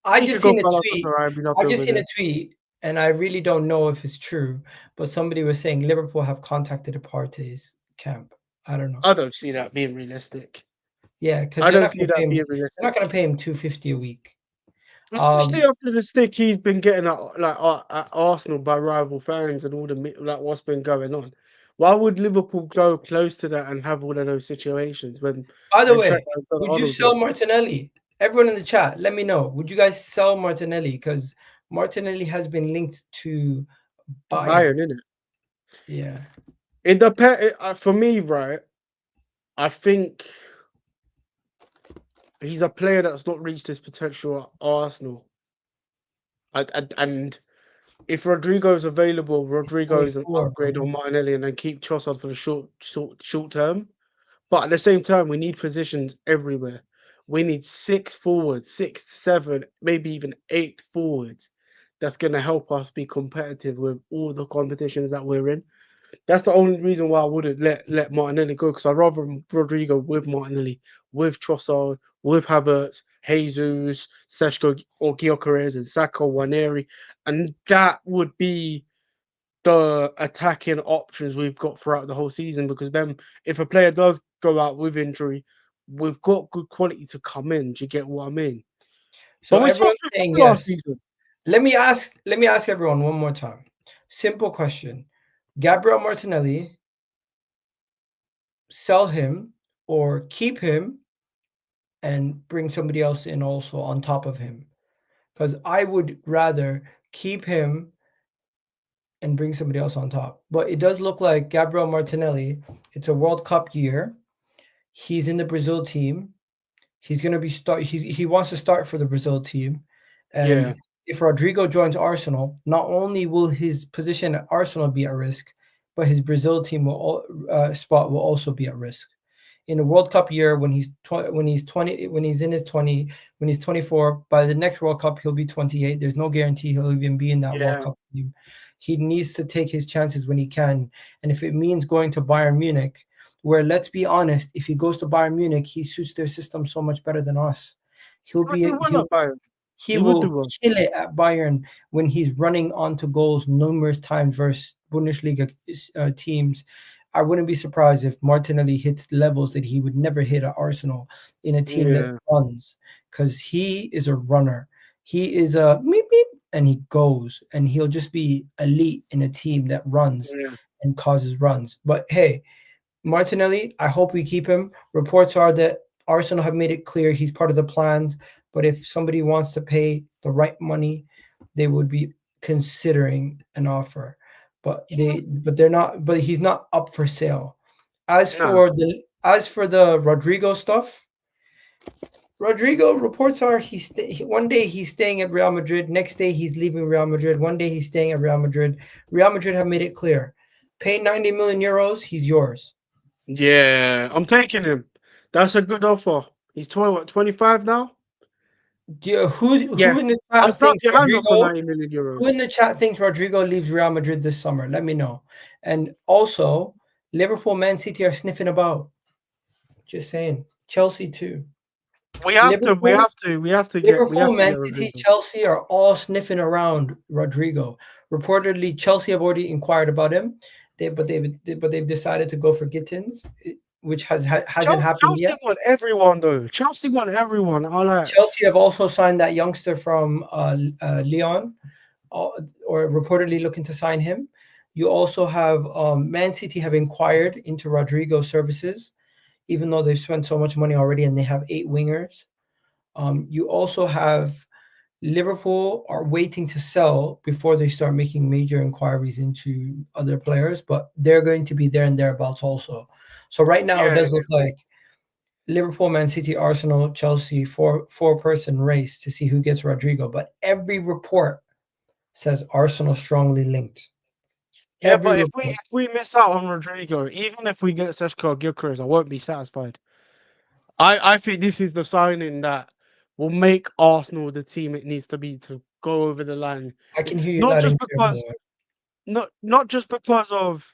[SPEAKER 1] I
[SPEAKER 2] He
[SPEAKER 1] just
[SPEAKER 2] could go
[SPEAKER 1] seen a tweet.
[SPEAKER 2] Galatasaray and be
[SPEAKER 1] I
[SPEAKER 2] nothing
[SPEAKER 1] just
[SPEAKER 2] with
[SPEAKER 1] seen a
[SPEAKER 2] it.
[SPEAKER 1] tweet, and I really don't know if it's true, but somebody was saying Liverpool have contacted Partey's camp. I don't know.
[SPEAKER 2] I don't see that being realistic.
[SPEAKER 1] Yeah, because
[SPEAKER 2] I
[SPEAKER 1] they're
[SPEAKER 2] don't
[SPEAKER 1] not
[SPEAKER 2] see
[SPEAKER 1] going to pay
[SPEAKER 2] that
[SPEAKER 1] him.
[SPEAKER 2] being
[SPEAKER 1] They're not going to
[SPEAKER 2] realistic.
[SPEAKER 1] pay him $250 a week.
[SPEAKER 2] Especially after the stick he's been getting at Arsenal by rival fans and all the what's been going on. Why would Liverpool go close to that and have all of those situations when?
[SPEAKER 1] By the
[SPEAKER 2] when
[SPEAKER 1] way,
[SPEAKER 2] Sheffield got
[SPEAKER 1] would you
[SPEAKER 2] Arnold
[SPEAKER 1] sell
[SPEAKER 2] job?
[SPEAKER 1] Martinelli? Everyone in the chat, let me know. Would you guys sell Martinelli? Because Martinelli has been linked to Bayern.
[SPEAKER 2] Bayern, innit?
[SPEAKER 1] Yeah.
[SPEAKER 2] It depends. For me, right? I think he's a player that's not reached his potential at Arsenal. And if Rodrygo is available, Rodrygo is an
[SPEAKER 1] 44,
[SPEAKER 2] upgrade
[SPEAKER 1] bro.
[SPEAKER 2] on Martinelli, and then keep Trossard for the short term. But at the same time, we need positions everywhere. We need 6 forwards, 6, 7, maybe even 8 forwards. That's going to help us be competitive with all the competitions that we're in. That's the only reason why I wouldn't let Martinelli go, because I'd rather Rodrygo with Martinelli, with Trossard, with Havertz, Jesus, Šeško or Gyokeres and Saka, Waneri, and that would be the attacking options we've got throughout the whole season. Because then, if a player does go out with injury, we've got good quality to come in. Do you get what I mean?
[SPEAKER 1] So
[SPEAKER 2] But we saw
[SPEAKER 1] everyone's saying
[SPEAKER 2] last
[SPEAKER 1] yes.
[SPEAKER 2] season.
[SPEAKER 1] Let me ask everyone one more time. Simple question. Gabriel Martinelli, sell him or keep him and bring somebody else in also on top of him? Because I would rather keep him and bring somebody else on top. But it does look like Gabriel Martinelli, it's a World Cup year. He's in the Brazil team. He's going to be he wants to start for the Brazil team. And
[SPEAKER 2] Yeah.
[SPEAKER 1] if Rodrygo joins Arsenal, not only will his position at Arsenal be at risk, but his Brazil team spot will also be at risk. In a World Cup year, when he's 24, by the next World Cup he'll be 28. There's no guarantee he'll even be in that World Cup team. He needs to take his chances when he can, and if it means going to Bayern Munich, where, let's be honest, if he goes to Bayern Munich, he suits their system so much better than us. He will kill it at Bayern when he's running onto goals numerous times versus Bundesliga teams. I wouldn't be surprised if Martinelli hits levels that he would never hit at Arsenal in a team that runs, because he is a runner. He is a meep, meep, and he goes, and he'll just be elite in a team that runs and causes runs. But hey, Martinelli, I hope we keep him. Reports are that Arsenal have made it clear he's part of the plans, but if somebody wants to pay the right money, they would be considering an offer. But they're not. But he's not up for sale. As for the Rodrygo stuff, Rodrygo, reports are one day he's staying at Real Madrid, next day he's leaving Real Madrid, one day he's staying at Real Madrid. Real Madrid have made it clear: pay 90 million euros, he's yours.
[SPEAKER 2] Yeah, I'm taking him. That's a good offer. He's 25 now?
[SPEAKER 1] Yeah, who in the chat thinks Rodrygo?
[SPEAKER 2] 90 million euros.
[SPEAKER 1] Who in the chat thinks Rodrygo leaves Real Madrid this summer? Let me know. And also, Liverpool, Man City are sniffing about. Just saying. Chelsea too.
[SPEAKER 2] We have to get
[SPEAKER 1] Man City, Chelsea are all sniffing around Rodrygo. Reportedly, Chelsea have already inquired about him. They've decided to go for Gittins, which hasn't happened yet.
[SPEAKER 2] Chelsea want everyone though. Chelsea want everyone.
[SPEAKER 1] Chelsea have also signed that youngster from Lyon, or reportedly looking to sign him. You also have Man City have inquired into Rodrygo's services, even though they've spent so much money already and they have 8 wingers. You also have Liverpool are waiting to sell before they start making major inquiries into other players, but they're going to be there and thereabouts also. So right now it does look like Liverpool, Man City, Arsenal, Chelsea, four-person race to see who gets Rodrygo. But every report says Arsenal strongly linked.
[SPEAKER 2] Yeah, but if we miss out on Rodrygo, even if we get Sesko or Gyokeres, I won't be satisfied. I think this is the signing that will make Arsenal the team it needs to be to go over the line.
[SPEAKER 1] I can hear you
[SPEAKER 2] Not
[SPEAKER 1] loud
[SPEAKER 2] just
[SPEAKER 1] and clear,
[SPEAKER 2] because, not just because of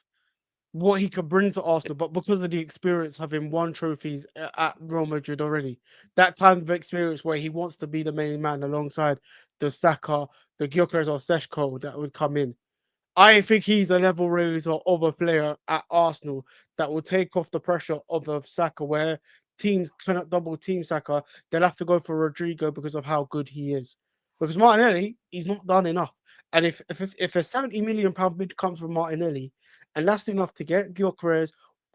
[SPEAKER 2] what he could bring to Arsenal, but because of the experience having won trophies at Real Madrid already, that kind of experience where he wants to be the main man alongside the Saka, the Gyokeres or Šeško that would come in. I think he's a level raiser of a player at Arsenal that will take off the pressure of Saka, where teams cannot double team Saka. They'll have to go for Rodrygo because of how good he is. Because Martinelli, he's not done enough. And if a £70 million bid comes from Martinelli, and that's enough to get Gyokeres,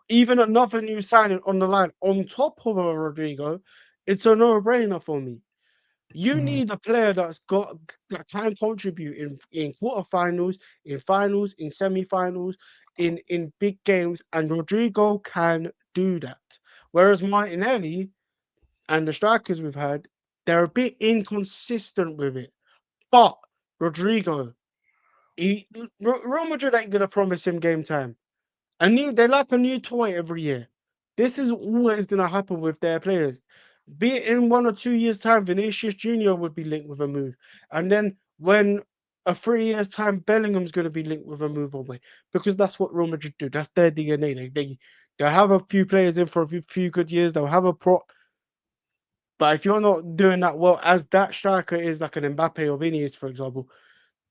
[SPEAKER 2] even another new signing on the line on top of a Rodrygo, it's a no-brainer for me. You need a player that can contribute in quarterfinals, in finals, in semi-finals, in big games, and Rodrygo can do that. Whereas Martinelli and the strikers we've had, they're a bit inconsistent with it. But Rodrygo, Real Madrid ain't gonna promise him game time. They like a new toy every year. This is always gonna happen with their players. Be it in 1 or 2 years' time, Vinicius Jr. would be linked with a move. And then when a 3 years' time, Bellingham's going to be linked with a move away. Because that's what Real Madrid do. That's their DNA. They'll have a few players in for a few good years. They'll have a prop. But if you're not doing that well, as that striker is like an Mbappe or Vinicius, for example,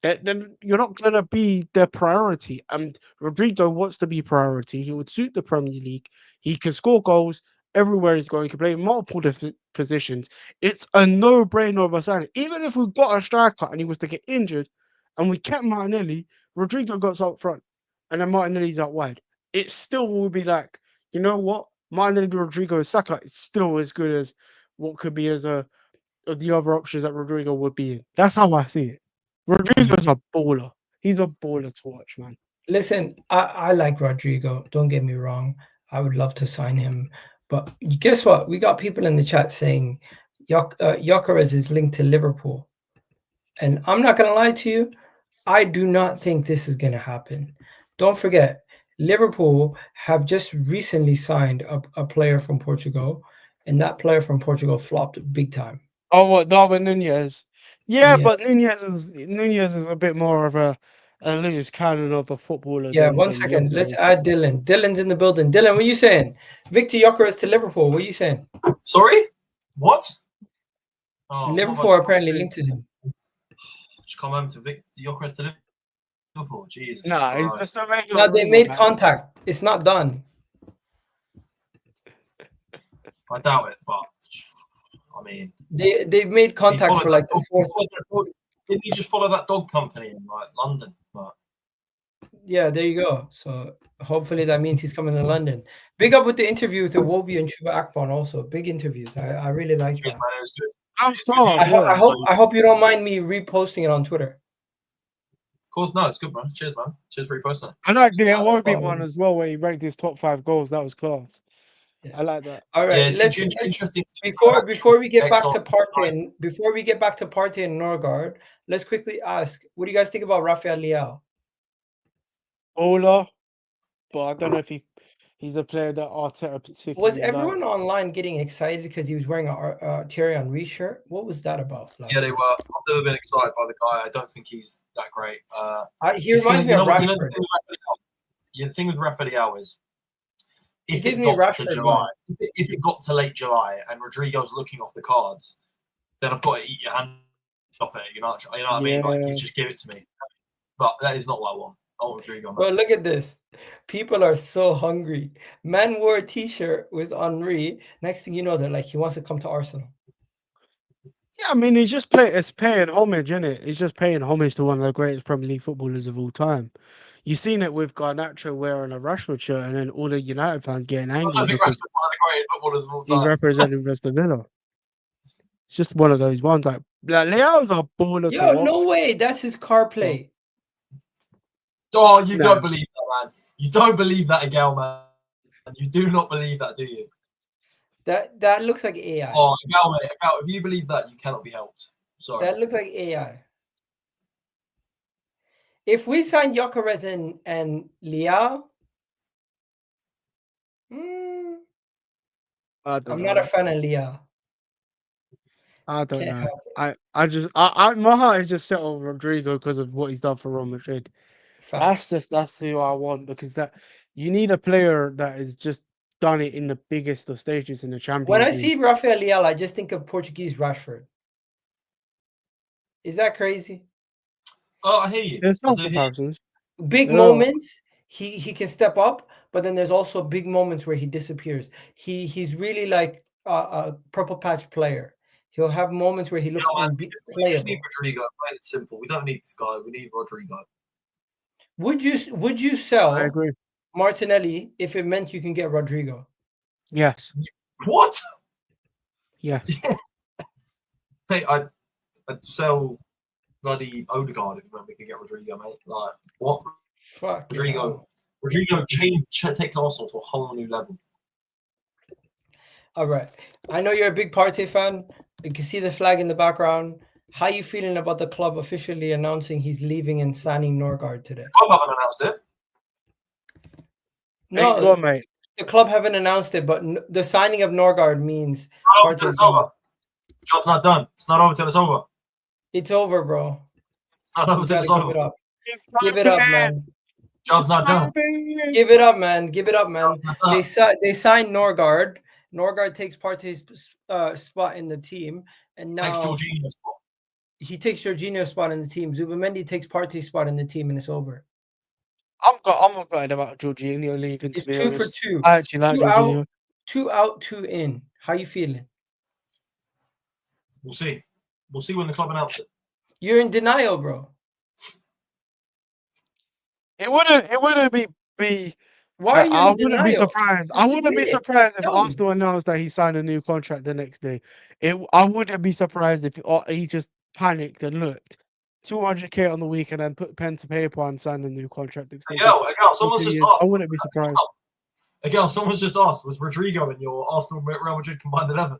[SPEAKER 2] then you're not going to be their priority. And Rodrygo wants to be priority. He would suit the Premier League. He can score goals everywhere he's going. He can play multiple different positions. It's a no-brainer of a signing. Even if we got a striker and he was to get injured and we kept Martinelli, Rodrygo got up front and then Martinelli's out wide. It still will be like, you know what? Martinelli, Rodrygo, Saka is still as good as what could be as of the other options that Rodrygo would be in. That's how I see it. Rodrygo's a baller. He's a baller to watch, man.
[SPEAKER 1] Listen, I like Rodrygo. Don't get me wrong. I would love to sign him. But guess what? We got people in the chat saying Gyokeres is linked to Liverpool. And I'm not going to lie to you. I do not think this is going to happen. Don't forget, Liverpool have just recently signed a player from Portugal. And that player from Portugal flopped big time.
[SPEAKER 2] Oh, what, Darwin Nunez? Yeah, but Nunez is a bit more of a loose cannon of a footballer.
[SPEAKER 1] Yeah, 1 second. Let's add Dylan. Dylan's in the building. Dylan, what are you saying? Victor Gyokeres to Liverpool. What are you saying?
[SPEAKER 4] Sorry? What?
[SPEAKER 1] Oh, Liverpool are apparently linked to him.
[SPEAKER 4] Just come home to Victor Gyokeres to Liverpool. Jesus.
[SPEAKER 2] No, it's just
[SPEAKER 1] no, they made contact. It's not done.
[SPEAKER 4] I doubt it, but I mean,
[SPEAKER 1] they've made contact for like the fourth.
[SPEAKER 4] Didn't he just follow that dog company in like London? But...
[SPEAKER 1] Yeah, there you go. So hopefully that means he's coming to London. Big up with the interview with the Wobie and Chuba Akpon also. Big interviews. I really like that.
[SPEAKER 4] Man, it was good.
[SPEAKER 1] I hope you don't mind me reposting it on Twitter.
[SPEAKER 4] Of course, no, it's good, man. Cheers, man. Cheers for reposting it.
[SPEAKER 2] I like the Wobie one as well, where he ranked his top 5 goals. That was class. Yeah. I like that.
[SPEAKER 1] All right,
[SPEAKER 4] yeah, let's interesting.
[SPEAKER 1] Before we get back to Partey and Norgaard, let's quickly ask, what do you guys think about Rafael Leão?
[SPEAKER 2] Ola, but I don't know if he's a player that Arteta particularly.
[SPEAKER 1] Was everyone online getting excited because he was wearing a Thierry Henry shirt? What was that about?
[SPEAKER 4] Yeah, they were. I've never been excited by the guy. I don't think he's that great.
[SPEAKER 1] He reminds me of Rashford.
[SPEAKER 4] The thing with Rafael Leão is, if it got to late July and Rodrygo's looking off the cards, then I've got to eat your hand off it. You know what I mean? Like, you just give it to me. But that is not what I want. I want Rodrygo.
[SPEAKER 1] Bro, look at this. People are so hungry. Man wore a T-shirt with Henry. Next thing you know, they're like, he wants to come to Arsenal.
[SPEAKER 2] Yeah, I mean, he's just paying homage, isn't it? He's just paying homage to one of the greatest Premier League footballers of all time. You've seen it with Garnacho wearing a Rashford shirt, and then all the United fans getting angry because
[SPEAKER 4] one of the greatest footballers of all time.
[SPEAKER 2] He's representing Aston Villa. It's just one of those ones. Like Leao's a baller.
[SPEAKER 1] Yo, no way. That's his car play.
[SPEAKER 4] Oh, you don't believe that, man. You don't believe that again, man. You do not believe that, do you?
[SPEAKER 1] That looks like AI.
[SPEAKER 4] Oh, mate, if you believe that, you cannot be helped. Sorry.
[SPEAKER 1] That looks like AI. If we sign Gyokeres and Leão, I'm not a fan of Leão.
[SPEAKER 2] I don't know. My heart is just set on Rodrygo because of what he's done for Real Madrid. That's who I want, because You need a player that has just done it in the biggest of stages in the Champions
[SPEAKER 1] When I
[SPEAKER 2] League.
[SPEAKER 1] see Rafael Leão, I just think of Portuguese Rashford. Is that crazy?
[SPEAKER 4] Oh, I hear you.
[SPEAKER 2] There's some comparisons.
[SPEAKER 1] Big moments, he can step up, but then there's also big moments where he disappears. He's really like a purple patch player. He'll have moments where he looks
[SPEAKER 4] We just need
[SPEAKER 1] unplayable.
[SPEAKER 4] Rodrygo. Plain and simple. We don't need this guy. We need Rodrygo.
[SPEAKER 1] Would you
[SPEAKER 2] I
[SPEAKER 1] sell
[SPEAKER 2] agree.
[SPEAKER 1] Martinelli if it meant you can get Rodrygo?
[SPEAKER 2] Yes.
[SPEAKER 4] What?
[SPEAKER 2] Yeah.
[SPEAKER 4] Hey, I'd sell bloody Odegaard if we could get Rodrygo, mate. Like, what?
[SPEAKER 1] Fuck.
[SPEAKER 4] Rodrygo takes Arsenal to a whole new level.
[SPEAKER 1] All right. I know you're a big Partey fan. You can see the flag in the background. How are you feeling about the club officially announcing he's leaving and signing Norgaard today?
[SPEAKER 4] The club haven't announced it.
[SPEAKER 1] No,
[SPEAKER 2] he's gone, mate.
[SPEAKER 1] The club haven't announced it, but the signing of Norgaard means
[SPEAKER 4] It's over. Job's not done. It's not over till it's over.
[SPEAKER 1] It's over, bro.
[SPEAKER 4] It's not over till it's over.
[SPEAKER 1] Give it up. Give it up, man.
[SPEAKER 4] Job's not done.
[SPEAKER 1] Give it up, man. Give it up, man. They signed Norgaard. Norgaard takes Partey's spot in the team, and now
[SPEAKER 4] takes Jorginho's spot.
[SPEAKER 1] He takes Jorginho's spot in the team. Zubimendi takes Partey's spot in the team, and it's over.
[SPEAKER 2] I'm not glad about Jorginho leaving.
[SPEAKER 1] It's
[SPEAKER 2] to be
[SPEAKER 1] 2
[SPEAKER 2] honest.
[SPEAKER 1] for 2.
[SPEAKER 2] I actually like Jorginho.
[SPEAKER 1] 2 out, 2 in. How you feeling?
[SPEAKER 4] We'll see. We'll see when the club announces it.
[SPEAKER 1] You're in denial, bro.
[SPEAKER 2] It wouldn't be.
[SPEAKER 1] Why are you?
[SPEAKER 2] I wouldn't be surprised. I wouldn't be surprised if
[SPEAKER 1] Tell
[SPEAKER 2] Arsenal announced that he signed a new contract the next day. I wouldn't be surprised if he just panicked and looked 200k on the week and then put pen to paper and signed a new contract.
[SPEAKER 4] Again, someone's just asked.
[SPEAKER 2] I wouldn't be surprised.
[SPEAKER 4] Again, someone's just asked, was Rodrygo in your Arsenal Real Madrid combined 11?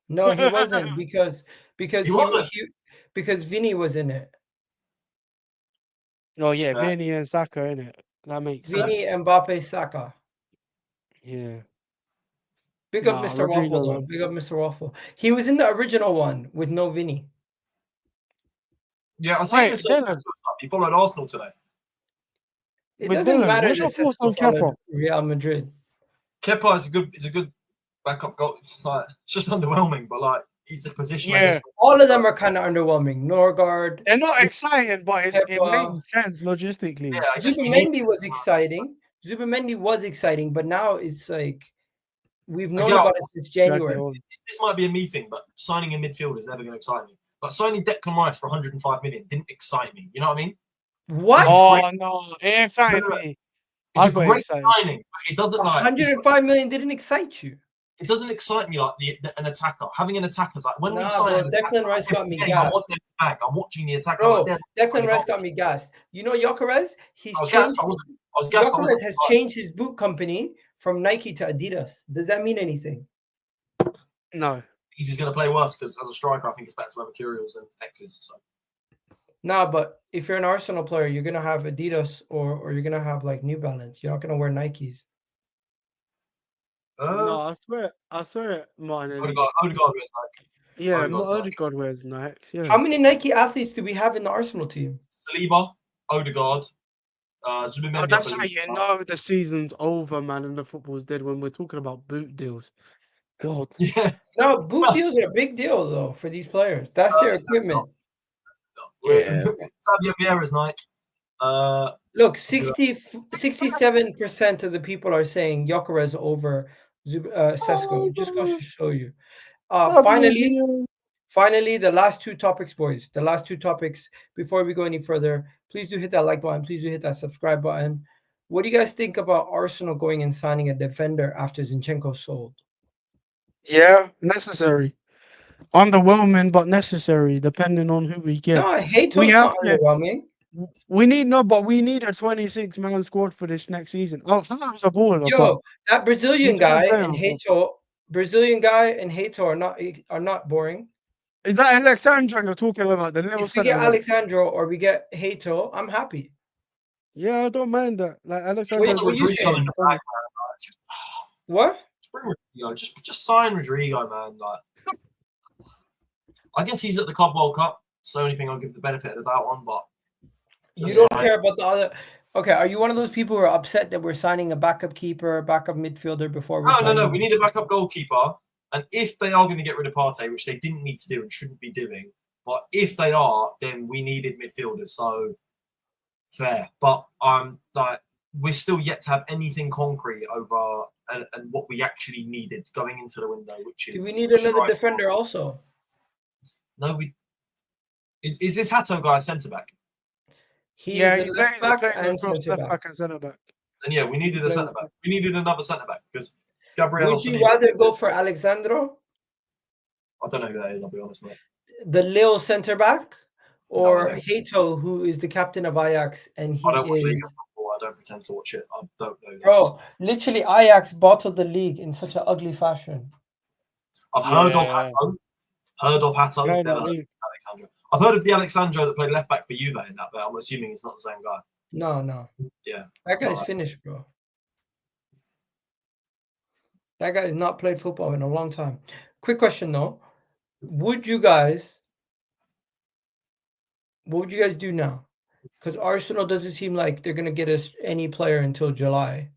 [SPEAKER 1] No, he wasn't because
[SPEAKER 4] He wasn't?
[SPEAKER 1] because Vinny was in it.
[SPEAKER 2] Oh yeah, Vinny and Saka in it. That makes sense.
[SPEAKER 1] Vinny, Mbappe, Saka.
[SPEAKER 2] Yeah.
[SPEAKER 1] Big up Mr.
[SPEAKER 2] Rodrygo,
[SPEAKER 1] Waffle, though.
[SPEAKER 2] man.
[SPEAKER 1] Big up Mr. Waffle. He was in the original one with no Vinny.
[SPEAKER 4] Yeah, I see he followed Arsenal today.
[SPEAKER 1] It doesn't matter.
[SPEAKER 2] What's your thoughts on Kepa?
[SPEAKER 1] Real Madrid.
[SPEAKER 4] Kepa is a good backup goal. It's just underwhelming, but like he's a position.
[SPEAKER 2] Yeah.
[SPEAKER 1] All of them are kind of underwhelming. Norgaard.
[SPEAKER 2] They're not exciting, but it makes sense logistically.
[SPEAKER 4] Yeah,
[SPEAKER 1] Zubimendi was exciting. Zubimendi was exciting, but now it's like we've known about it since January.
[SPEAKER 4] This might be a me thing, but signing a midfielder is never going to excite me. But signing Declan Rice for 105 million didn't excite me. You know what I mean?
[SPEAKER 1] What?
[SPEAKER 2] Oh no, it excited me.
[SPEAKER 4] It's a great signing, but it doesn't like
[SPEAKER 1] 105 million didn't excite you.
[SPEAKER 4] It doesn't excite me like an attacker. Having an attacker is like when we
[SPEAKER 1] sign Declan Rice got me gassed.
[SPEAKER 4] I'm watching the attacker.
[SPEAKER 1] Bro, Declan Rice got me gassed. You know Gyokeres? Gyokeres has changed his boot company from Nike to Adidas. Does that mean anything?
[SPEAKER 2] No.
[SPEAKER 4] He's just going to play worse because as a striker, I think it's better to have Mercurials and X's. So.
[SPEAKER 1] Nah, but if you're an Arsenal player, you're going to have Adidas or you're going to have like New Balance. You're not going to wear Nikes.
[SPEAKER 2] No, I swear, Martin.
[SPEAKER 4] Odegaard wears Nike.
[SPEAKER 2] Yeah, Odegaard wears Nike. Yeah.
[SPEAKER 1] How many Nike athletes do we have in the Arsenal team?
[SPEAKER 4] Saliba, Odegaard, Zubimendi.
[SPEAKER 2] That's how you know the season's over, man, and the football's dead when we're talking about boot deals. God.
[SPEAKER 4] Yeah.
[SPEAKER 1] No, boot deals are a big deal though for these players. That's their equipment.
[SPEAKER 2] Yeah.
[SPEAKER 4] Fabio Vieira's Nike.
[SPEAKER 1] Look, 67% of the people are saying Gyokeres over Sesko. Just goes to show you. Finally, the last 2 topics, boys. The last 2 topics. Before we go any further, please do hit that like button. Please do hit that subscribe button. What do you guys think about Arsenal going and signing a defender after Zinchenko sold?
[SPEAKER 2] Yeah, necessary. Underwhelming, but necessary, depending on who we get.
[SPEAKER 1] No, I hate underwhelming.
[SPEAKER 2] We need a 26-man squad for this next season. Oh, that was a baller.
[SPEAKER 1] Yo, that Brazilian guy and Heito are not boring.
[SPEAKER 2] Is that Alexandro you're talking about? The little
[SPEAKER 1] if we get Alexandro or we get Heito, I'm happy.
[SPEAKER 2] Yeah, I don't mind that. Like Alexandro.
[SPEAKER 1] What?
[SPEAKER 4] Just sign Rodrygo, man. Like, I guess he's at the Club World Cup. It's the only thing I'll give the benefit of the doubt on. But
[SPEAKER 1] you don't care about the other. Okay, are you one of those people who are upset that we're signing a backup keeper, backup midfielder before we're signing?
[SPEAKER 4] No. We need a backup goalkeeper. And if they are going to get rid of Partey, which they didn't need to do and shouldn't be doing, but if they are, then we needed midfielders. So fair. But like we're still yet to have anything concrete over and what we actually needed going into the window, which is.
[SPEAKER 1] Do we need another defender also?
[SPEAKER 4] No, we. Is this Hato guy a centre back?
[SPEAKER 1] He's a left back and centre back.
[SPEAKER 4] And yeah, we needed a centre back. We needed another centre back because Gabriel.
[SPEAKER 1] Would you rather go for Alexandro?
[SPEAKER 4] I don't know who that is. I'll be honest, mate.
[SPEAKER 1] The Lille centre back, or Hato, who is the captain of Ajax, and he
[SPEAKER 4] I don't watch
[SPEAKER 1] is.
[SPEAKER 4] League football. I don't pretend to watch it. I don't know.
[SPEAKER 1] Bro, literally, Ajax bottled the league in such an ugly fashion.
[SPEAKER 4] I've heard of Hato. Alexandro. I've heard of the Alexandro that played left back for Juve in that, but I'm assuming he's not the same guy.
[SPEAKER 1] No.
[SPEAKER 4] Yeah.
[SPEAKER 1] That guy's finished, bro. That guy has not played football in a long time. Quick question, though. What would you guys do now? Because Arsenal doesn't seem like they're going to get us any player until July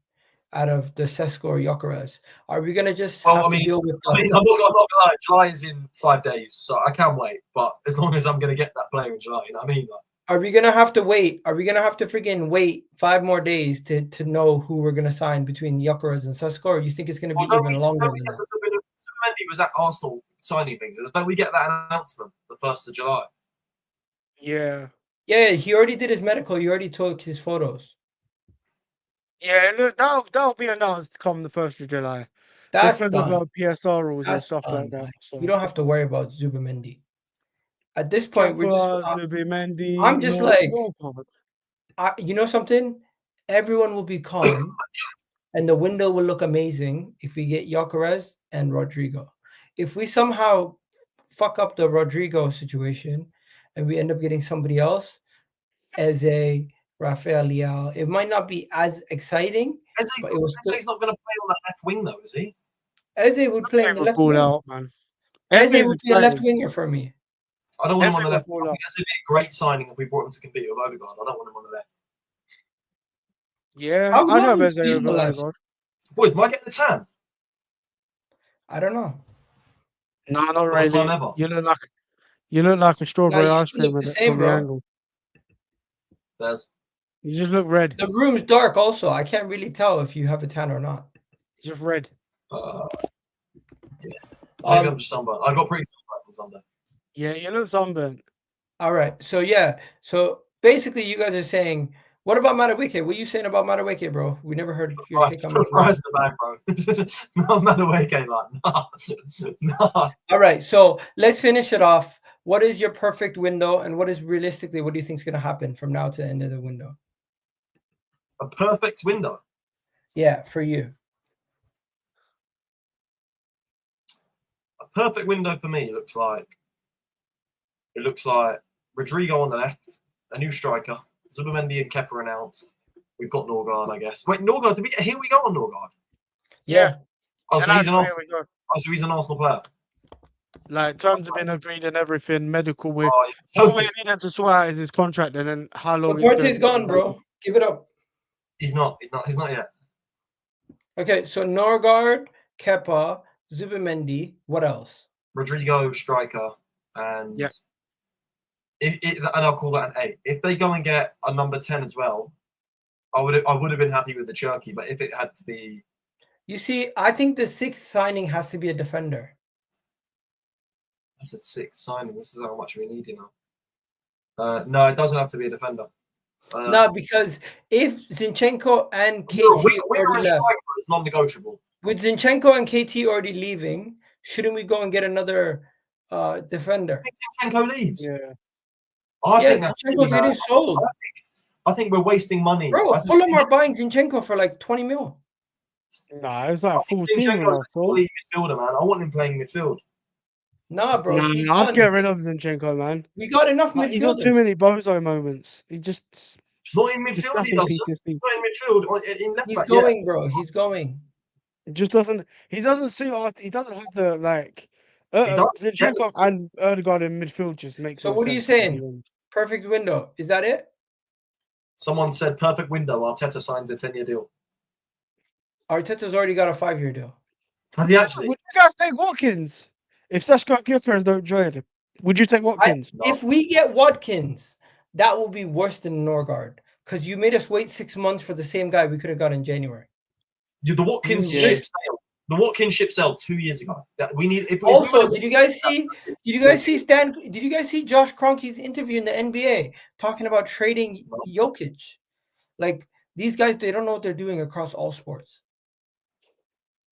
[SPEAKER 1] out of the Sesko or Gyokeres. Are we going to just have to deal with that?
[SPEAKER 4] I'm not going to lie. July is in 5 days, so I can't wait. But as long as I'm going to get that player in July, you know what I mean?
[SPEAKER 1] Are we going to have to wait? Are we going to have to freaking wait 5 more days to know who we're going to sign between Gyokeres and Sesko? Or you think it's going to be even longer than that?
[SPEAKER 4] Mendy was at Arsenal signing things. Don't we get that announcement the 1st of July?
[SPEAKER 2] Yeah.
[SPEAKER 1] Yeah, he already did his medical. He already took his photos.
[SPEAKER 2] Yeah, look, that'll be announced come the 1st of July.
[SPEAKER 1] That's
[SPEAKER 2] because
[SPEAKER 1] done.
[SPEAKER 2] of PSR rules and stuff like that. So.
[SPEAKER 1] You don't have to worry about Zubimendi. At this point, we're just.
[SPEAKER 2] Zubimendi.
[SPEAKER 1] I'm just you know something? Everyone will be calm, and the window will look amazing if we get Gyokeres and Rodrygo. If we somehow fuck up the Rodrygo situation and we end up getting somebody else as a Rafael Leão, it might not be as exciting. But it was
[SPEAKER 4] he's not going to play on the left wing, though, is he?
[SPEAKER 1] Eze would play on the left wing.
[SPEAKER 2] Out, man.
[SPEAKER 1] Eze would be a left winger for me.
[SPEAKER 4] I don't want him on the left. I think Eze would be a great signing if we brought him to compete with Odegaard. I don't want him on the left.
[SPEAKER 2] Yeah, I know Eze over Odegaard.
[SPEAKER 4] Boys, might I get the tan?
[SPEAKER 1] I don't know.
[SPEAKER 2] No, not really. You look like a strawberry ice cream with
[SPEAKER 1] same,
[SPEAKER 2] the angle.
[SPEAKER 4] There's.
[SPEAKER 2] You just look red.
[SPEAKER 1] The room's dark also. I can't really tell if you have a tan or not.
[SPEAKER 2] Just red.
[SPEAKER 4] Yeah. Maybe I'm just sunburned. I got pretty sunburned on Sunday.
[SPEAKER 2] Yeah, you look sunburned.
[SPEAKER 1] All right. So, yeah. So, basically, you guys are saying, what about Madueke? What are you saying about Madueke, bro? We never heard your take on
[SPEAKER 4] the back, bro. No, Madueke, no.
[SPEAKER 1] All right. So, let's finish it off. What is your perfect window, and what do you think is going to happen from now to the end of the window?
[SPEAKER 4] A perfect window?
[SPEAKER 1] Yeah, for you.
[SPEAKER 4] A perfect window for me looks like Rodrygo on the left, a new striker, Zubimendi and Kepa announced. We've got Norgaard, I guess. Wait, Norgaard, here we go on Norgaard?
[SPEAKER 1] Yeah.
[SPEAKER 4] Oh, so he's an Arsenal player.
[SPEAKER 2] Like, terms have been agreed and everything, medical with. All we need to sort out is his contract and then how long.
[SPEAKER 1] Partey's gone, bro. Give it up.
[SPEAKER 4] He's not yet.
[SPEAKER 1] Okay, so Norgaard, Kepa, Zubimendi, what else?
[SPEAKER 4] Rodrygo, striker, and and I'll call that an 8. If they go and get a number 10 as well, I would have been happy with the Cherky, but if it had to be,
[SPEAKER 1] you see, I think the 6th signing has to be a defender.
[SPEAKER 4] I said 6th signing. This is how much we need, you know. No, it doesn't have to be a defender.
[SPEAKER 1] No, because if Zinchenko and KT already left,
[SPEAKER 4] it's non-negotiable.
[SPEAKER 1] With Zinchenko and KT already leaving, shouldn't we go and get another defender?
[SPEAKER 4] Zinchenko leaves.
[SPEAKER 2] Yeah.
[SPEAKER 4] I think that's
[SPEAKER 1] Zinchenko's getting sold.
[SPEAKER 4] I think we're wasting money.
[SPEAKER 1] Bro, Fulham are buying Zinchenko for like 20 mil.
[SPEAKER 2] Nah, it's like 14
[SPEAKER 4] midfielder, man. I want him playing midfield.
[SPEAKER 1] Nah, bro.
[SPEAKER 2] I'd get rid of Zinchenko, man.
[SPEAKER 1] We got enough midfielders.
[SPEAKER 2] He's got too many bozo moments. He just
[SPEAKER 4] not in midfield. Not in midfield. In left
[SPEAKER 1] he's
[SPEAKER 4] back,
[SPEAKER 1] going, bro. He's going.
[SPEAKER 2] It just doesn't. He doesn't suit. He doesn't have the like. Zinchenko and Odegaard in midfield just makes.
[SPEAKER 1] So what are you saying? Perfect window. Is that it?
[SPEAKER 4] Someone said perfect window. Arteta signs a 10-year deal.
[SPEAKER 1] Arteta's already got a 5-year deal.
[SPEAKER 4] Has he actually?
[SPEAKER 2] Would you guys take Watkins if Sesko and Gyokeres don't join him? Would you take Watkins?
[SPEAKER 1] If we get Watkins, that will be worse than Norgaard because you made us wait 6 months for the same guy we could have got in January.
[SPEAKER 4] Yeah, the Watkins ship sailed. The Watkins ship sailed 2 years ago. That we need.
[SPEAKER 1] Did you guys see? Did you guys see Josh Kroenke's interview in the NBA talking about trading Jokic? Like these guys, they don't know what they're doing across all sports.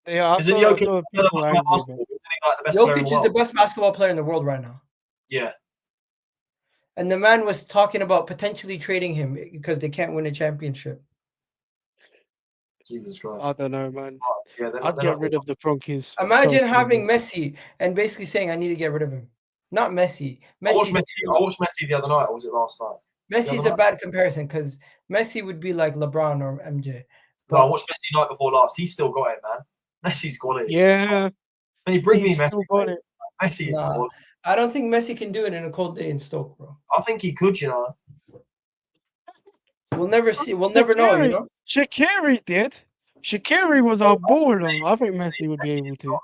[SPEAKER 2] Yeah,
[SPEAKER 4] Isn't Jokic
[SPEAKER 1] Jokic is the best basketball player in the world right now.
[SPEAKER 4] Yeah.
[SPEAKER 1] And the man was talking about potentially trading him because they can't win a championship.
[SPEAKER 4] Jesus Christ.
[SPEAKER 2] I don't know, man.
[SPEAKER 4] Yeah,
[SPEAKER 2] I'd get rid of the Kroenkes.
[SPEAKER 1] Imagine having Messi and basically saying, I need to get rid of him. Not Messi.
[SPEAKER 4] I watched Messi the other night, or was it last night?
[SPEAKER 1] Messi's a bad comparison because Messi would be like LeBron or MJ.
[SPEAKER 4] No, I watched Messi night before last. He's still got it, man. Messi's got it.
[SPEAKER 2] Yeah.
[SPEAKER 4] Can you bring me Messi?
[SPEAKER 2] Still got it.
[SPEAKER 4] Messi is got it.
[SPEAKER 1] I don't think Messi can do it in a cold day in Stoke, bro.
[SPEAKER 4] I think he could, you know.
[SPEAKER 1] We'll never see. We'll never know, you know.
[SPEAKER 2] Shaqiri did. Shaqiri was our baller. I think Messi would be able to.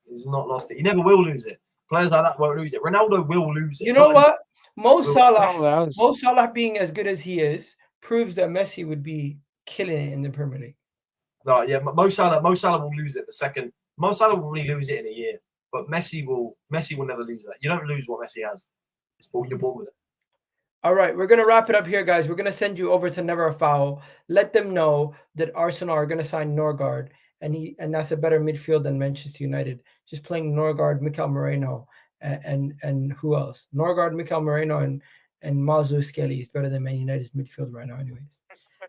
[SPEAKER 4] He's not lost it. He never will lose it. Players like that won't lose it. Ronaldo will lose it.
[SPEAKER 1] You know what? Mo Salah being as good as he is proves that Messi would be killing it in the Premier League.
[SPEAKER 4] No, yeah, Mo Salah will lose it the second. Mo Salah will really lose it in a year, but Messi will never lose that. You don't lose what Messi has. You're born with it.
[SPEAKER 1] All right, we're gonna wrap it up here, guys. We're gonna send you over to Never a Foul. Let them know that Arsenal are gonna sign Norgaard, and that's a better midfield than Manchester United. Just playing Norgaard, Mikel Moreno, and who else? Norgaard, Mikel Moreno, and Mazu Skelly is better than Man United's midfield right now, anyways.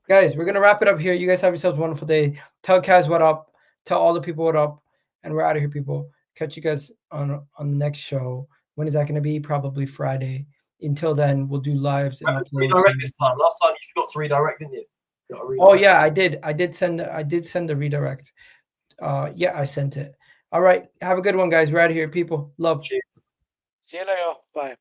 [SPEAKER 1] Guys, we're gonna wrap it up here. You guys have yourselves a wonderful day. Tell Kaz what up. Tell all the people what up, and we're out of here, people. Catch you guys on the next show. When is that gonna be? Probably Friday. Until then, we'll do lives. And
[SPEAKER 4] redirect this time. Last time you forgot to redirect, didn't you?
[SPEAKER 1] Oh yeah, I did. I did send the redirect. Yeah, I sent it. All right. Have a good one, guys. We're out of here, people. Love.
[SPEAKER 4] Cheers.
[SPEAKER 2] See you later. Bye.